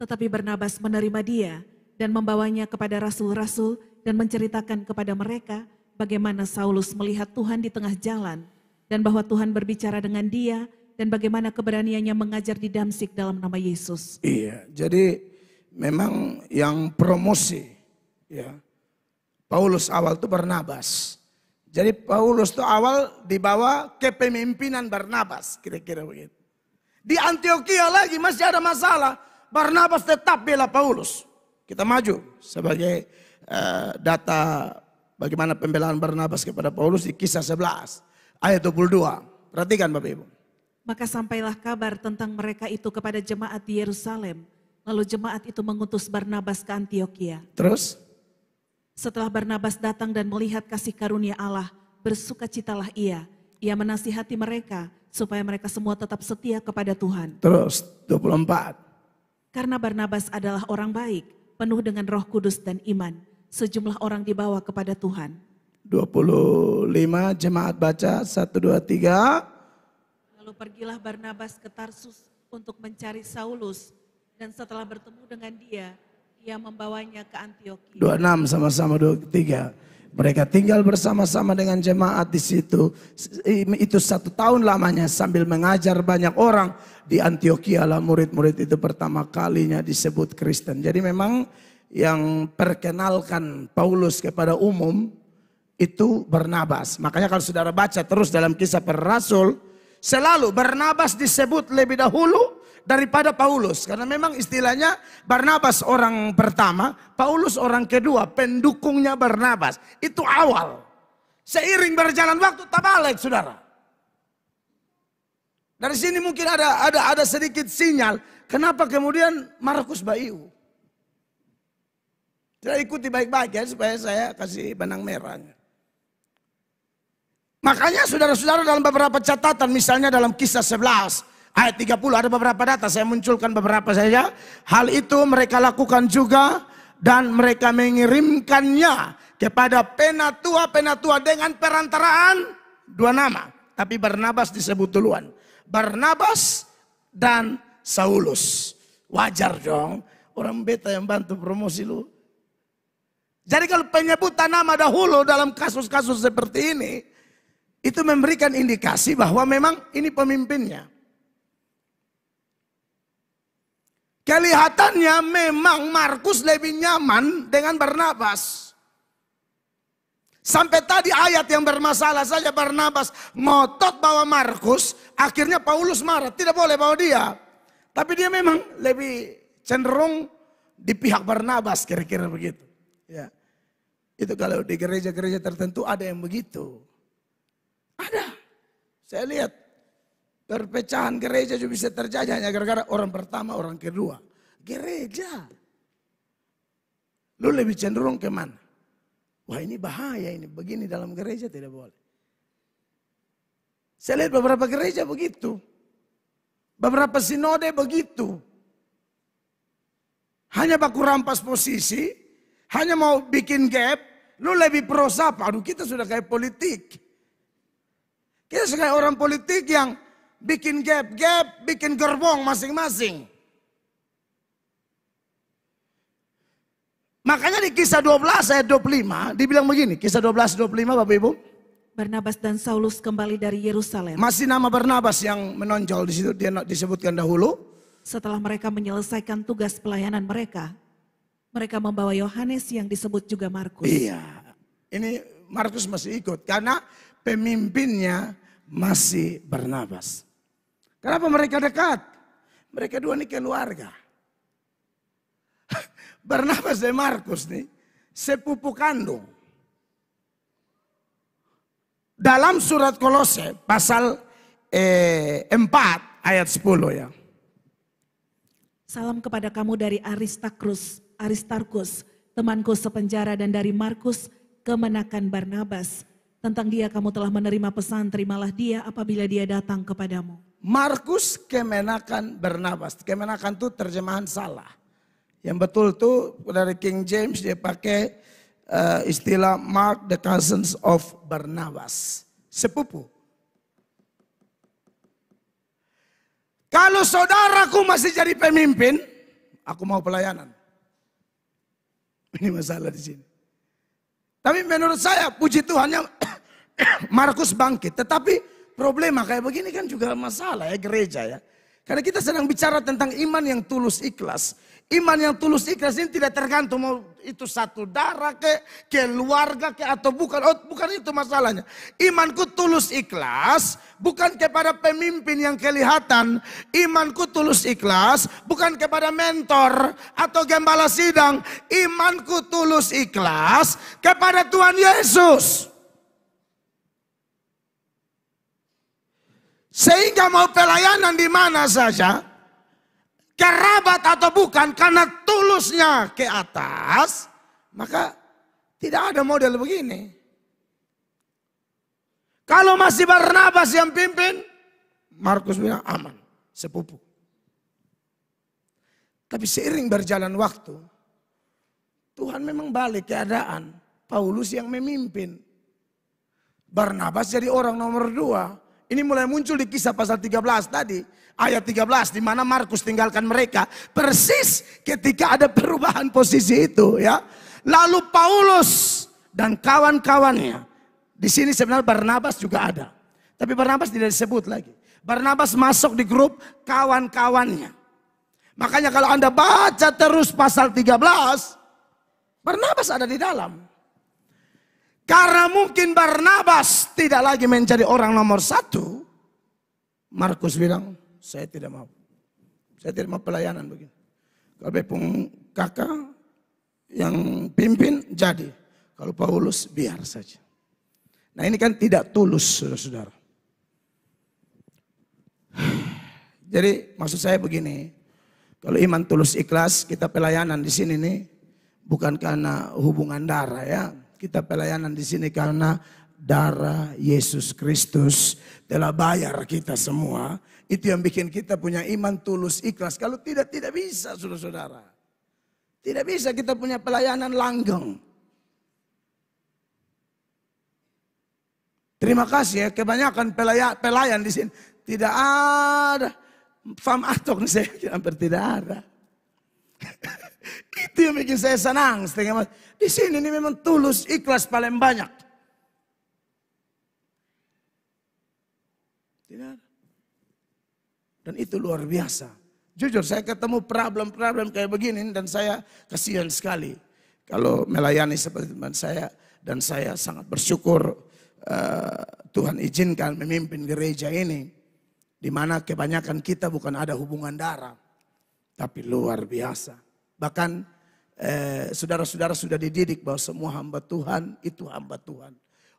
Tetapi Barnabas menerima dia dan membawanya kepada rasul-rasul dan menceritakan kepada mereka bagaimana Saulus melihat Tuhan di tengah jalan. Dan bahwa Tuhan berbicara dengan dia dan bagaimana keberaniannya mengajar di Damsik dalam nama Yesus. Iya, jadi memang yang promosi. Ya, Paulus awal itu Barnabas. Jadi Paulus itu awal dibawa kepemimpinan Barnabas, kira-kira begitu. Di Antioquia lagi masih ada masalah. Barnabas tetap bela Paulus. Kita maju sebagai data bagaimana pembelaan Barnabas kepada Paulus di Kisah 11 ayat 22. Perhatikan Bapak Ibu. Maka sampailah kabar tentang mereka itu kepada jemaat di Yerusalem. Lalu jemaat itu mengutus Barnabas ke Antioquia. Terus? Setelah Barnabas datang dan melihat kasih karunia Allah, bersukacitalah ia Ia menasihati mereka supaya mereka semua tetap setia kepada Tuhan. Terus 24. Karena Barnabas adalah orang baik, penuh dengan Roh Kudus dan iman. Sejumlah orang dibawa kepada Tuhan. 25 jemaat baca 1, 2, 3. Lalu pergilah Barnabas ke Tarsus untuk mencari Saulus. Dan setelah bertemu dengan dia, ia membawanya ke Antiokhia. 26 sama-sama 23. Mereka tinggal bersama-sama dengan jemaat di situ. Itu 1 tahun lamanya sambil mengajar banyak orang. Di Antiokhia lah murid-murid itu pertama kalinya disebut Kristen. Jadi memang yang perkenalkan Paulus kepada umum itu Barnabas. Makanya kalau saudara baca terus dalam Kisah Para Rasul, selalu Barnabas disebut lebih dahulu daripada Paulus. Karena memang istilahnya Barnabas orang pertama, Paulus orang kedua, pendukungnya Barnabas. Itu awal. Seiring berjalan waktu terbalik saudara. Dari sini mungkin ada sedikit sinyal. Kenapa kemudian Markus Bayu? Saya ikuti baik-baik ya supaya saya kasih benang merahnya. Makanya saudara-saudara dalam beberapa catatan misalnya dalam Kisah 11. Ayat 30 ada beberapa data, saya munculkan beberapa saja. Hal itu mereka lakukan juga dan mereka mengirimkannya kepada penatua-penatua dengan perantaraan 2 nama. Tapi Barnabas disebut duluan. Barnabas dan Saulus. Wajar dong, orang beta yang bantu promosi lu. Jadi kalau penyebutan nama dahulu dalam kasus-kasus seperti ini, itu memberikan indikasi bahwa memang ini pemimpinnya. Kelihatannya memang Markus lebih nyaman dengan Barnabas. Sampai tadi ayat yang bermasalah saja Barnabas ngotot bawa Markus. Akhirnya Paulus marah, tidak boleh bawa dia. Tapi dia memang lebih cenderung di pihak Barnabas kira-kira begitu. Ya. Itu kalau di gereja-gereja tertentu ada yang begitu. Ada. Saya lihat. Perpecahan gereja juga bisa terjadi hanya gara-gara orang pertama, orang kedua. Gereja. Lu lebih cenderung kemana? Wah ini bahaya ini, begini dalam gereja tidak boleh. Saya lihat beberapa gereja begitu. Beberapa sinode begitu. Hanya baku rampas posisi, hanya mau bikin gap, lu lebih pro siapa? Aduh kita sudah kayak politik. Kita sudah kayak orang politik yang bikin gap-gap, bikin gerbong masing-masing. Makanya di Kisah 12 ayat 25 dibilang begini. Kisah 12, 25 Bapak Ibu. Barnabas dan Saulus kembali dari Yerusalem. Masih nama Barnabas yang menonjol di situ, dia disebutkan dahulu. Setelah mereka menyelesaikan tugas pelayanan mereka, mereka membawa Yohanes yang disebut juga Markus. Iya, ini Markus masih ikut karena pemimpinnya masih Barnabas. Kenapa mereka dekat? Mereka dua ini keluarga. Barnabas dan Markus nih sepupu kandung. Dalam surat Kolose pasal 4 ayat 10 ya. Salam kepada kamu dari Aristarkus, temanku sepenjara, dan dari Markus, kemenakan Barnabas. Tentang dia kamu telah menerima pesan, terimalah dia apabila dia datang kepadamu. Markus kemenakan Barnabas. Kemenakan itu terjemahan salah. Yang betul tuh dari King James dia pakai istilah Mark the cousins of Barnabas. Sepupu. Kalau saudaraku masih jadi pemimpin, aku mau pelayanan. Ini masalah di sini. Tapi menurut saya puji Tuhannya Markus bangkit. Tetapi problema kayak begini kan juga masalah ya gereja ya. Karena kita sedang bicara tentang iman yang tulus ikhlas. Iman yang tulus ikhlas ini tidak tergantung mau itu satu darah ke keluarga ke atau bukan. Oh, bukan itu masalahnya. Imanku tulus ikhlas bukan kepada pemimpin yang kelihatan. Imanku tulus ikhlas bukan kepada mentor atau gembala sidang. Imanku tulus ikhlas kepada Tuhan Yesus. Sehingga mau pelayanan di mana saja, kerabat atau bukan, karena tulusnya ke atas, maka tidak ada model begini. Kalau masih Barnabas yang pimpin, Markus bilang aman, sepupu. Tapi seiring berjalan waktu, Tuhan memang balik keadaan. Paulus yang memimpin. Barnabas jadi orang nomor 2. Ini mulai muncul di Kisah pasal 13 tadi. Ayat 13 di mana Markus tinggalkan mereka. Persis ketika ada perubahan posisi itu ya. Lalu Paulus dan kawan-kawannya. Di sini sebenarnya Barnabas juga ada. Tapi Barnabas tidak disebut lagi. Barnabas masuk di grup kawan-kawannya. Makanya kalau Anda baca terus pasal 13, Barnabas ada di dalam. Karena mungkin Barnabas tidak lagi menjadi orang nomor 1. Markus bilang, saya tidak mau. Saya tidak mau pelayanan begini. Kalau bepung kakak yang pimpin jadi. Kalau Paulus biar saja. Nah ini kan tidak tulus saudara-saudara. Jadi maksud saya begini. Kalau iman tulus ikhlas kita pelayanan di sini nih. Bukan karena hubungan darah ya. Kita pelayanan di sini karena darah Yesus Kristus telah bayar kita semua. Itu yang bikin kita punya iman tulus ikhlas. Kalau tidak bisa saudara-saudara. Tidak bisa kita punya pelayanan langgeng. Terima kasih ya, kebanyakan pelayan di sini tidak ada. Fam atok saya hampir tidak ada. Itu yang bikin saya senang setengah mati. Di sini ini memang tulus ikhlas paling banyak. Tidak ada. Dan itu luar biasa. Jujur saya ketemu problem-problem kayak begini dan saya kasihan sekali. Kalau melayani seperti teman saya dan saya sangat bersyukur Tuhan izinkan memimpin gereja ini. Di mana kebanyakan kita bukan ada hubungan darah. Tapi luar biasa. Bahkan saudara-saudara sudah dididik bahwa semua hamba Tuhan itu hamba Tuhan.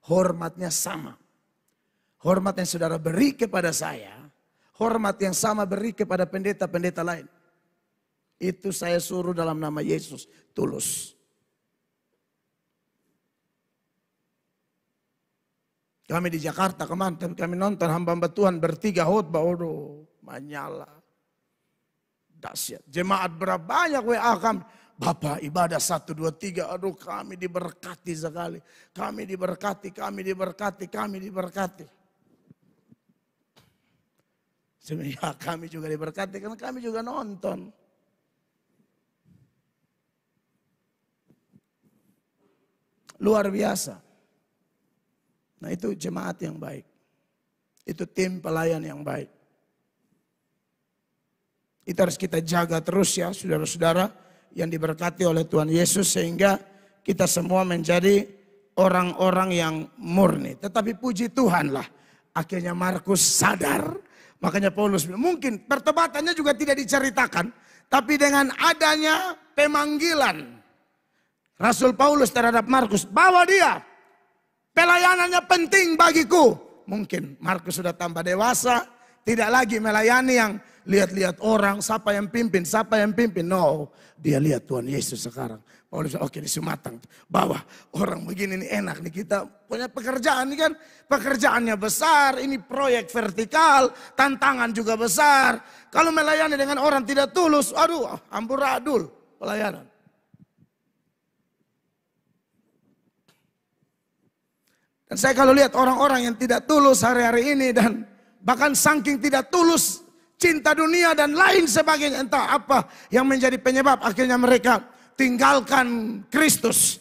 Hormatnya sama. Hormat yang saudara beri kepada saya. Hormat yang sama beri kepada pendeta-pendeta lain. Itu saya suruh dalam nama Yesus. Tulus. Kami di Jakarta kemarin kami nonton hamba-hamba Tuhan bertiga khotbah. Waduh, menyala. Dahsyat. Jemaat berapa banyak WA kami. Bapak ibadah 1, 2, 3. Aduh kami diberkati sekali. Kami diberkati, kami diberkati, kami diberkati. Sebenarnya kami juga diberkati karena kami juga nonton. Luar biasa. Nah itu jemaat yang baik. Itu tim pelayan yang baik. Itu harus kita jaga terus ya saudara-saudara yang diberkati oleh Tuhan Yesus. Sehingga kita semua menjadi orang-orang yang murni. Tetapi puji Tuhan lah. Akhirnya Markus sadar. Makanya Paulus bilang mungkin pertobatannya juga tidak diceritakan. Tapi dengan adanya pemanggilan Rasul Paulus terhadap Markus. Bawa dia. Pelayanannya penting bagiku. Mungkin Markus sudah tambah dewasa. Tidak lagi melayani yang lihat-lihat orang. Siapa yang pimpin, siapa yang pimpin. No, dia lihat Tuhan Yesus sekarang. Paulus bilang, oke ini sumatang. Bawa orang begini ini enak nih. Kita punya pekerjaan ini kan. Pekerjaannya besar. Ini proyek vertikal. Tantangan juga besar. Kalau melayani dengan orang tidak tulus. Aduh amburadul pelayanan. Dan saya kalau lihat orang-orang yang tidak tulus hari-hari ini dan bahkan saking tidak tulus cinta dunia dan lain sebagainya. Entah apa yang menjadi penyebab akhirnya mereka tinggalkan Kristus.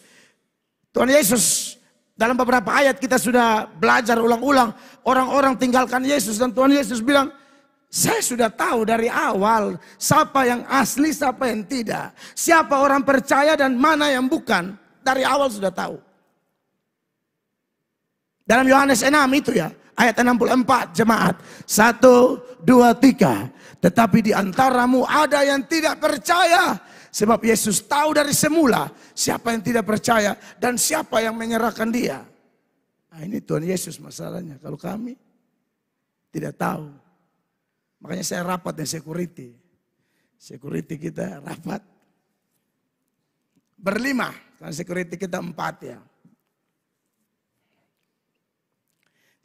Tuhan Yesus dalam beberapa ayat kita sudah belajar ulang-ulang. Orang-orang tinggalkan Yesus dan Tuhan Yesus bilang, saya sudah tahu dari awal siapa yang asli, siapa yang tidak. Siapa orang percaya dan mana yang bukan. Dari awal sudah tahu. Dalam Yohanes 6 itu ya. Ayat 64 jemaat. 1, 2, 3. Tetapi di antaramu ada yang tidak percaya. Sebab Yesus tahu dari semula siapa yang tidak percaya dan siapa yang menyerahkan dia. Nah ini Tuhan Yesus masalahnya. Kalau kami tidak tahu. Makanya saya rapat dengan security. Security kita rapat. Berlima. Karena security kita 4 ya.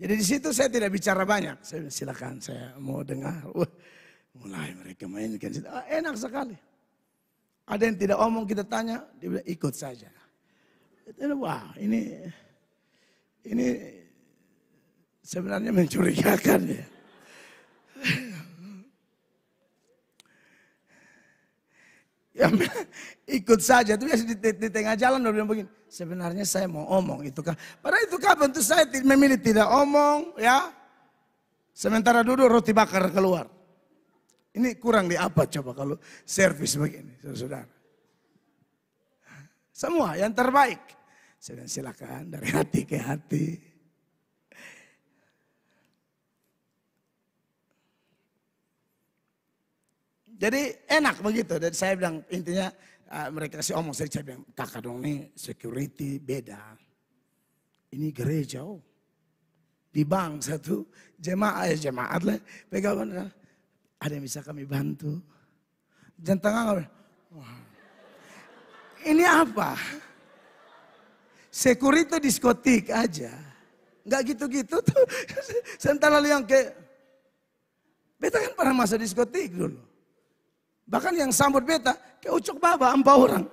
Jadi di situ saya tidak bicara banyak. Saya bilang, silakan saya mau dengar. Wah, mulai mereka mainkan. Enak sekali. Ada yang tidak omong kita tanya, dia bilang ikut saja. Wah ini sebenarnya mencurigakan ya. Ya, ikut saja, itu biasa di tengah jalan udah bilang begini, sebenarnya saya mau omong itu kan. Padahal itu kapan tuh saya memilih tidak omong ya. Sementara duduk roti bakar keluar. Ini kurang di apa coba kalau servis begini, saudara. Semua yang terbaik. Saya bilang silakan dari hati ke hati. Jadi enak begitu. Dan saya bilang intinya mereka kasih omong. Saya bilang kakak dong nih security beda. Ini gereja oh. Di bank satu jemaat lah. Pegang ada yang bisa kami bantu. Jangan tengah. Wah. Ini apa? Security diskotik aja. Enggak gitu-gitu tuh. Sebentar lalu yang kayak. Beta kan pernah masa diskotik dulu. Bahkan yang sambut beta, kayak ucok baba, 4 orang.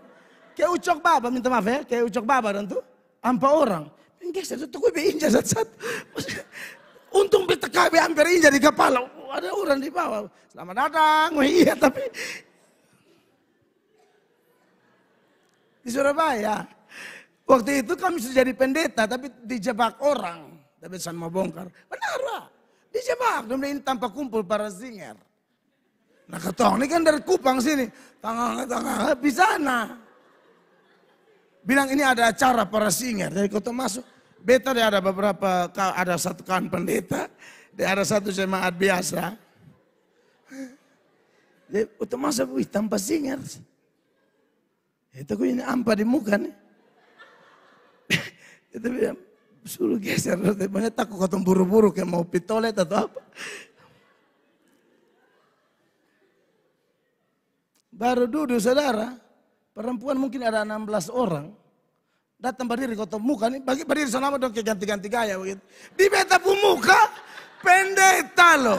Kayak ucok baba, minta maaf ya, kayak ucok baba dan tuh, 4 orang. Geser tuh gue injak satu-satu. Untung beta KB hampir injak di kepala. Ada orang di bawah. Selamat datang, iya tapi. Di Surabaya. Waktu itu kami sudah jadi pendeta, tapi dijebak orang. Tapi saya mau bongkar. Benar Pak, dijebak. Dan ini tanpa kumpul para singer. Nah ketong ini kan dari Kupang sini. Tengah di sana. Bilang ini ada acara para singer. Jadi kota masuk. Beta dia ada beberapa, ada satu kawan pendeta. Dia ada satu jemaat biasa. Jadi kota masuk, wih tanpa singer. Itu kok ini ampa di muka nih. Itu bilang, suruh geser. Banyak takut ketemu buru-buru kayak mau pitolet atau apa. Baru duduk saudara, perempuan mungkin ada 16 orang. Datang berdiri kota muka nih, berdiri selama dong kayak ganti-ganti gaya begitu. Di beta pun muka, pendeta loh.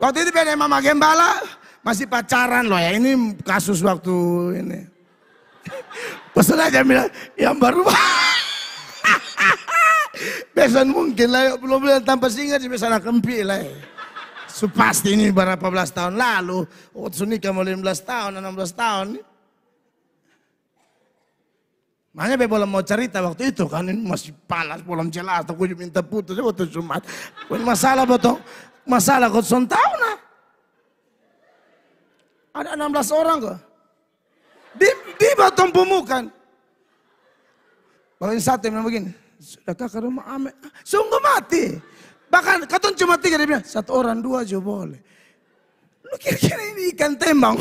Waktu itu beda mama gembala, masih pacaran loh ya. Ini kasus waktu ini. Pesan aja bilang, yang baru. Besan mungkin lah, belum bilang tanpa singa di sana kempi lah ya. Pasti ini berapa belas tahun lalu. Waktu nikah mau 15 tahun, 16 tahun. Makanya be belum mau cerita waktu itu kan. Ini masih panas, belum jelas. Aku minta putus waktu Jumat. Masalah betul. Masalah kau son tahun lah. Ada 16 orang kok. Di batong pemukan. Paling satu yang begini. Sudah kakak rumah ame. Sungguh mati. Bahkan katun cuma 3 dia bilang, 1 orang 2 aja boleh. Lu kira-kira ini ikan tembang.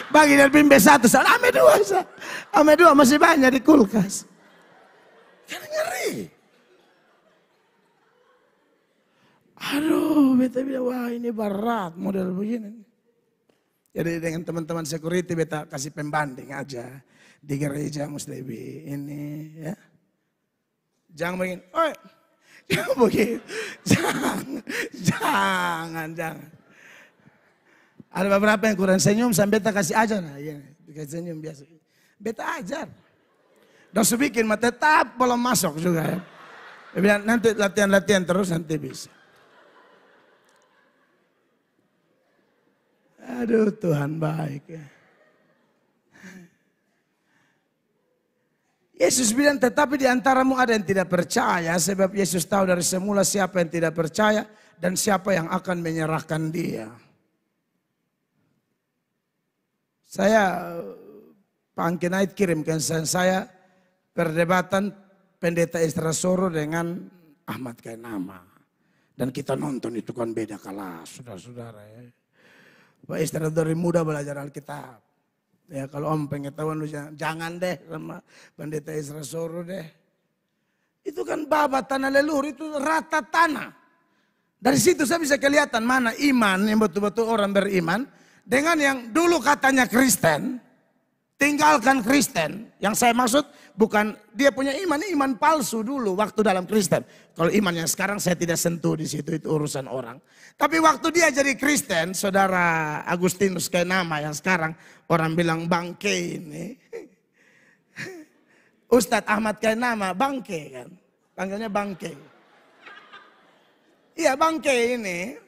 Bagi dari bimbe 1, ame 2. Ame 2 masih banyak di kulkas. Kan ngeri. Aduh, beta bilang, wah ini berat model begini. Jadi dengan teman-teman security beta kasih pembanding aja. Di gereja Muslibi ini ya. Jangan begini, oi. Jangan begitu, jangan. Ada beberapa yang kurang senyum, sampai beta kasih ajar. Nah, ya, kasih senyum biasa. Beta ajar. Dan sebikin mah tetap belum masuk juga ya. Dia bilang nanti latihan terus nanti bisa. Aduh Tuhan baik ya. Yesus bilang tetapi di antaramu ada yang tidak percaya sebab Yesus tahu dari semula siapa yang tidak percaya dan siapa yang akan menyerahkan dia. Saya Pak Angkinait kirimkan saya perdebatan pendeta Isra Soro dengan Ahmad Kainama. Dan kita nonton itu kan beda kelas saudara-saudara ya. Pak Isra dari muda belajar Alkitab. Ya kalau om pengen tahu lu jangan deh sama pendeta Isra Soro deh. Itu kan babat tanah leluhur itu rata tanah. Dari situ saya bisa kelihatan mana iman yang betul-betul orang beriman dengan yang dulu katanya Kristen Tinggalkan Kristen. Yang saya maksud bukan dia punya iman palsu dulu waktu dalam Kristen. Kalau iman yang sekarang saya tidak sentuh di situ, itu urusan orang. Tapi waktu dia jadi Kristen, saudara Agustinus Kainama yang sekarang orang bilang bangke ini. Ustadz Ahmad Kainama bangke kan. Panggilnya bangke. Iya bangke ini.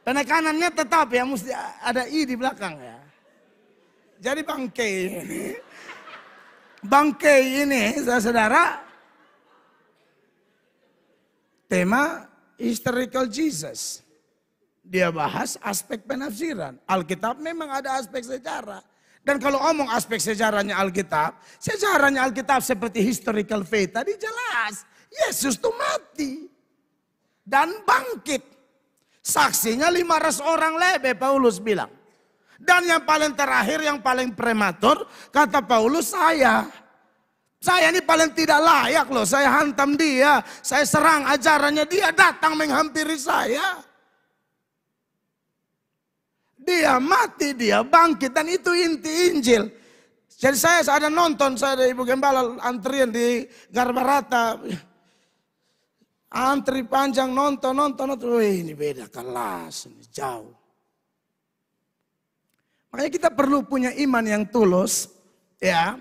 Penekanannya tetap ya, mesti ada I di belakang ya. Jadi bangke ini. Bangke ini, saudara. Tema historical Jesus. Dia bahas aspek penafsiran. Alkitab memang ada aspek sejarah. Dan kalau omong aspek sejarahnya Alkitab. Sejarahnya Alkitab seperti historical faith. Tadi jelas. Yesus itu mati. Dan bangkit. Saksinya 500 orang lebih Paulus bilang. Dan yang paling terakhir, yang paling prematur, kata Paulus saya. Saya ini paling tidak layak loh, saya hantam dia. Saya serang ajarannya, dia datang menghampiri saya. Dia mati, dia bangkit, dan itu inti Injil. Jadi saya ada nonton, saya ada Ibu Gembala antrian di Garbarata. Antri panjang nonton. Wih, ini beda kelas, ini jauh. Makanya kita perlu punya iman yang tulus, ya.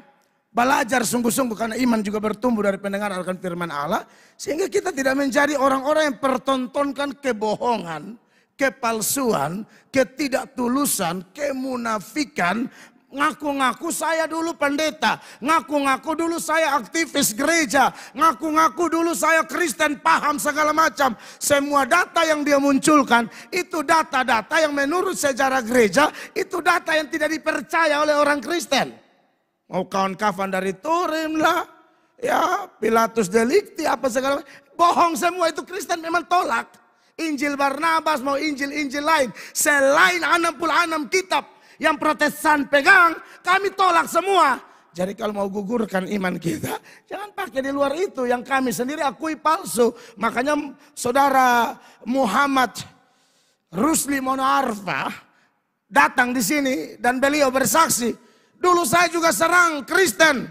Belajar sungguh-sungguh karena iman juga bertumbuh dari pendengaran akan firman Allah. Sehingga kita tidak menjadi orang-orang yang pertontonkan kebohongan, kepalsuan, ketidaktulusan, kemunafikan. Ngaku-ngaku saya dulu pendeta, ngaku-ngaku dulu saya aktivis gereja, ngaku-ngaku dulu saya Kristen paham segala macam. Semua data yang dia munculkan itu data-data yang menurut sejarah gereja itu data yang tidak dipercaya oleh orang Kristen. Mau kawan-kawan dari Turim lah, ya Pilatus Delicti apa segala macam. Bohong semua itu Kristen memang tolak. Injil Barnabas mau Injil-Injil lain selain 66 kitab yang Protestan pegang, kami tolak semua. Jadi kalau mau gugurkan iman kita, jangan pakai di luar itu yang kami sendiri akui palsu. Makanya saudara Muhammad Rusli Monoarfa datang di sini dan beliau bersaksi, dulu saya juga serang Kristen,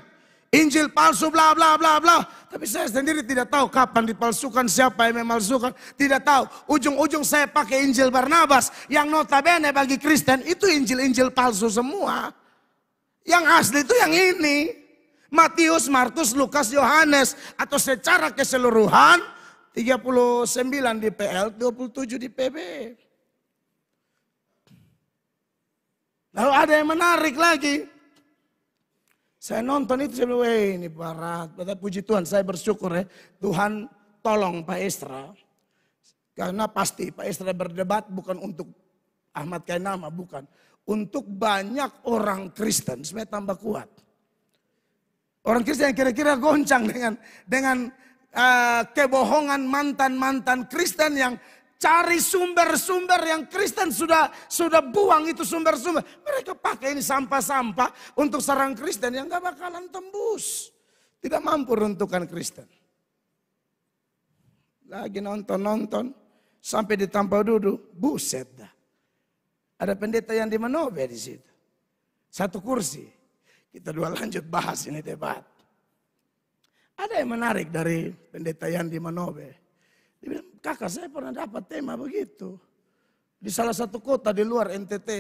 Injil palsu bla bla bla bla. Tapi saya sendiri tidak tahu kapan dipalsukan, siapa yang memalsukan, tidak tahu. Ujung-ujung saya pakai Injil Barnabas yang notabene bagi Kristen itu Injil-Injil palsu semua. Yang asli itu yang ini. Matius, Markus, Lukas, Yohanes atau secara keseluruhan 39 di PL, 27 di PB. Lalu ada yang menarik lagi. Saya nonton itu, saya bilang, ini barat. Puji Tuhan, saya bersyukur ya. Tuhan tolong Pak Estra. Karena pasti Pak Estra berdebat bukan untuk Ahmad Kainama, bukan. Untuk banyak orang Kristen, supaya tambah kuat. Orang Kristen yang kira-kira goncang dengan kebohongan mantan-mantan Kristen yang cari sumber-sumber yang Kristen sudah buang itu sumber-sumber. Mereka pakai ini sampah-sampah untuk serang Kristen yang gak bakalan tembus. Tidak mampu runtuhkan Kristen. Lagi nonton sampai di Tampau Dudu, buset dah. Ada pendeta yang di Manobe di situ. Satu kursi. Kita dua lanjut bahas ini debat. Ada yang menarik dari pendeta yang di Manobe. Dia bilang, kakak saya pernah dapat tema begitu. Di salah satu kota di luar NTT.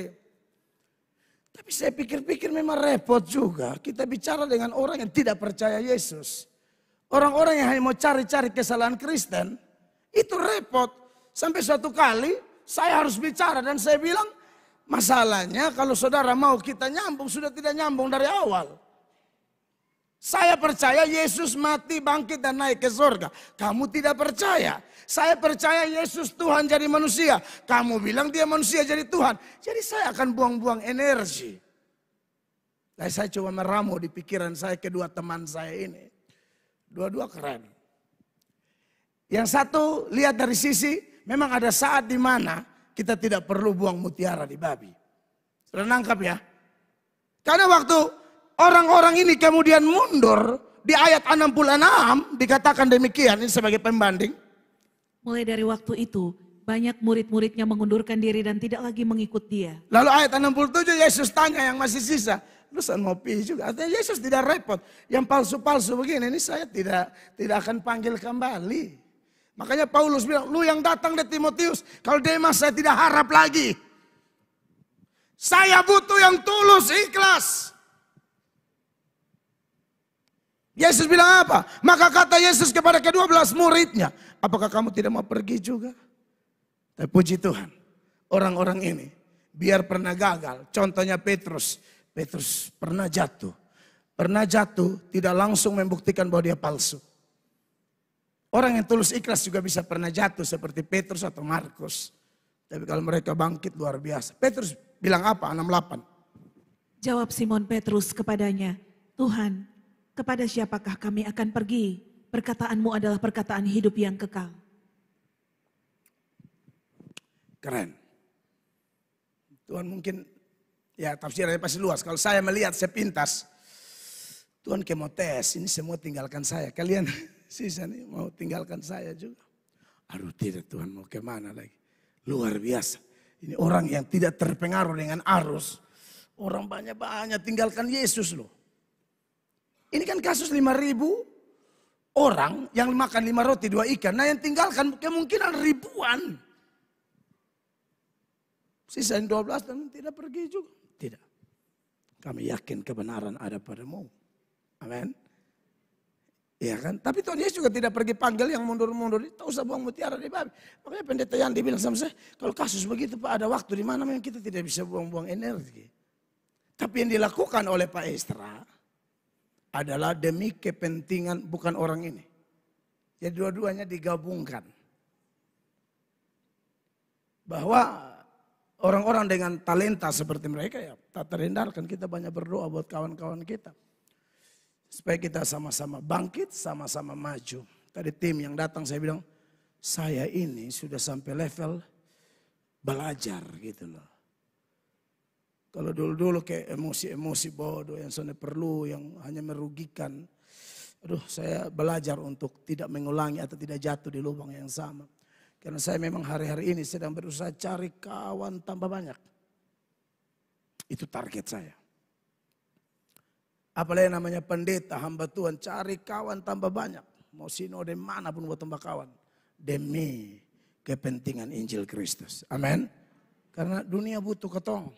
Tapi saya pikir-pikir memang repot juga. Kita bicara dengan orang yang tidak percaya Yesus. Orang-orang yang hanya mau cari-cari kesalahan Kristen. Itu repot. Sampai suatu kali saya harus bicara dan saya bilang, masalahnya kalau saudara mau kita nyambung, sudah tidak nyambung dari awal. Saya percaya Yesus mati, bangkit dan naik ke surga. Kamu tidak percaya. Saya percaya Yesus Tuhan jadi manusia. Kamu bilang dia manusia jadi Tuhan. Jadi saya akan buang-buang energi. Dan saya coba meramu di pikiran saya kedua teman saya ini. Dua-dua keren. Yang satu lihat dari sisi, memang ada saat di mana kita tidak perlu buang mutiara di babi. Sudah nangkap ya? Karena waktu orang-orang ini kemudian mundur di ayat 66 dikatakan demikian, ini sebagai pembanding. Mulai dari waktu itu banyak murid-muridnya mengundurkan diri dan tidak lagi mengikut dia. Lalu ayat 67 Yesus tanya yang masih sisa, Urusan mau pergi juga. Artinya Yesus tidak repot. Yang palsu-palsu begini, ini saya tidak akan panggil kembali. Makanya Paulus bilang, lu yang datang dari Timotius, kalau Demas saya tidak harap lagi. Saya butuh yang tulus, ikhlas. Yesus bilang apa? Maka kata Yesus kepada ke-12 muridnya, apakah kamu tidak mau pergi juga? Tapi puji Tuhan, orang-orang ini biar pernah gagal. Contohnya Petrus. Petrus pernah jatuh. Pernah jatuh tidak langsung membuktikan bahwa dia palsu. Orang yang tulus ikhlas juga bisa pernah jatuh seperti Petrus atau Markus. Tapi kalau mereka bangkit luar biasa. Petrus bilang apa? 68. Jawab Simon Petrus kepadanya, Tuhan, kepada siapakah kami akan pergi? Perkataanmu adalah perkataan hidup yang kekal. Keren. Tuhan mungkin, ya tafsirannya pasti luas. Kalau saya melihat sepintas, Tuhan mau tes, ini semua tinggalkan saya. Kalian sisa nih mau tinggalkan saya juga. Aduh tidak, Tuhan mau kemana lagi. Luar biasa. Ini orang yang tidak terpengaruh dengan arus. Orang banyak-banyak tinggalkan Yesus loh. Ini kan kasus 5.000 orang yang makan 5 roti 2 ikan. Nah yang tinggalkan kemungkinan ribuan. Sisa 12 dan tidak pergi juga. Tidak. Kami yakin kebenaran ada padamu. Amin. Iya kan? Tapi Tuhan Yesus juga tidak pergi panggil yang mundur-mundur. Tak usah buang mutiara di babi. Makanya pendeta Yandi bilang sama saya, kalau kasus begitu Pak ada waktu di mana memang kita tidak bisa buang-buang energi. Tapi yang dilakukan oleh Pak Estra adalah demi kepentingan bukan orang ini. Jadi dua-duanya digabungkan. Bahwa orang-orang dengan talenta seperti mereka ya tak terhindarkan. Kita banyak berdoa buat kawan-kawan kita. Supaya kita sama-sama bangkit, sama-sama maju. Tadi tim yang datang saya bilang, saya ini sudah sampai level belajar gitu loh. Kalau dulu-dulu kayak emosi-emosi bodoh yang sebenarnya perlu, yang hanya merugikan. Aduh saya belajar untuk tidak mengulangi atau tidak jatuh di lubang yang sama. Karena saya memang hari-hari ini sedang berusaha cari kawan tambah banyak. Itu target saya. Apalagi namanya pendeta, hamba Tuhan, cari kawan tambah banyak. Mau sinode manapun buat tambah kawan. Demi kepentingan Injil Kristus. Amin. Karena dunia butuh ketong.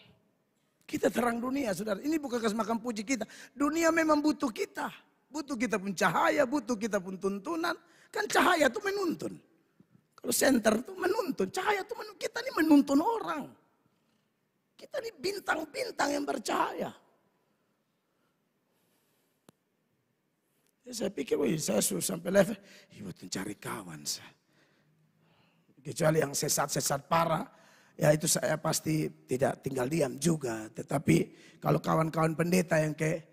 Kita terang dunia, saudara. Ini bukan kesemakan puji kita. Dunia memang butuh kita. Butuh kita pun cahaya, butuh kita pun tuntunan. Kan cahaya itu menuntun. Kalau senter itu menuntun. Cahaya itu menuntun. Kita ini menuntun orang. Kita ini bintang-bintang yang bercahaya. Ya, saya pikir, saya sudah sampai level, buat mencari kawan saya. Kecuali yang sesat-sesat parah, ya itu saya pasti tidak tinggal diam juga. Tetapi kalau kawan-kawan pendeta yang kayak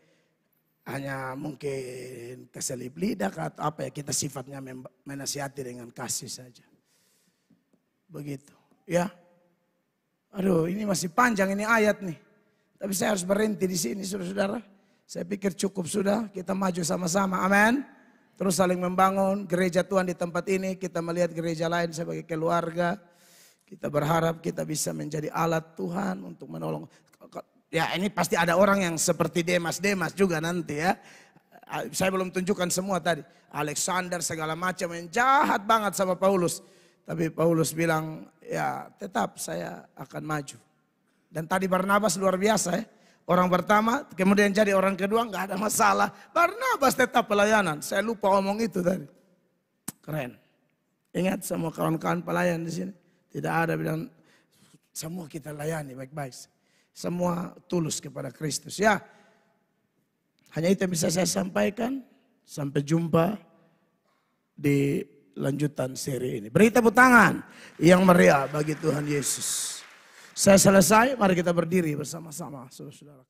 hanya mungkin keselip lidah atau apa ya, kita sifatnya menasihati dengan kasih saja. Begitu, ya. Aduh, ini masih panjang ini ayat nih. Tapi saya harus berhenti di sini, saudara-saudara. Saya pikir cukup sudah, kita maju sama-sama, amin. Terus saling membangun gereja Tuhan di tempat ini, kita melihat gereja lain sebagai keluarga. Kita berharap kita bisa menjadi alat Tuhan untuk menolong. Ya ini pasti ada orang yang seperti Demas juga nanti ya. Saya belum tunjukkan semua tadi. Alexander segala macam yang jahat banget sama Paulus. Tapi Paulus bilang ya tetap saya akan maju. Dan tadi Barnabas luar biasa ya. Orang pertama, kemudian jadi orang kedua, nggak ada masalah. Barnabas tetap pelayanan. Saya lupa ngomong itu tadi. Keren. Ingat semua kawan-kawan pelayan di sini. Tidak ada bilang, semua kita layani baik-baik. Semua tulus kepada Kristus. Ya, hanya itu yang bisa saya sampaikan. Sampai jumpa di lanjutan seri ini. Beri tepuk tangan yang meriah bagi Tuhan Yesus. Saya selesai, mari kita berdiri bersama-sama, saudara-saudara.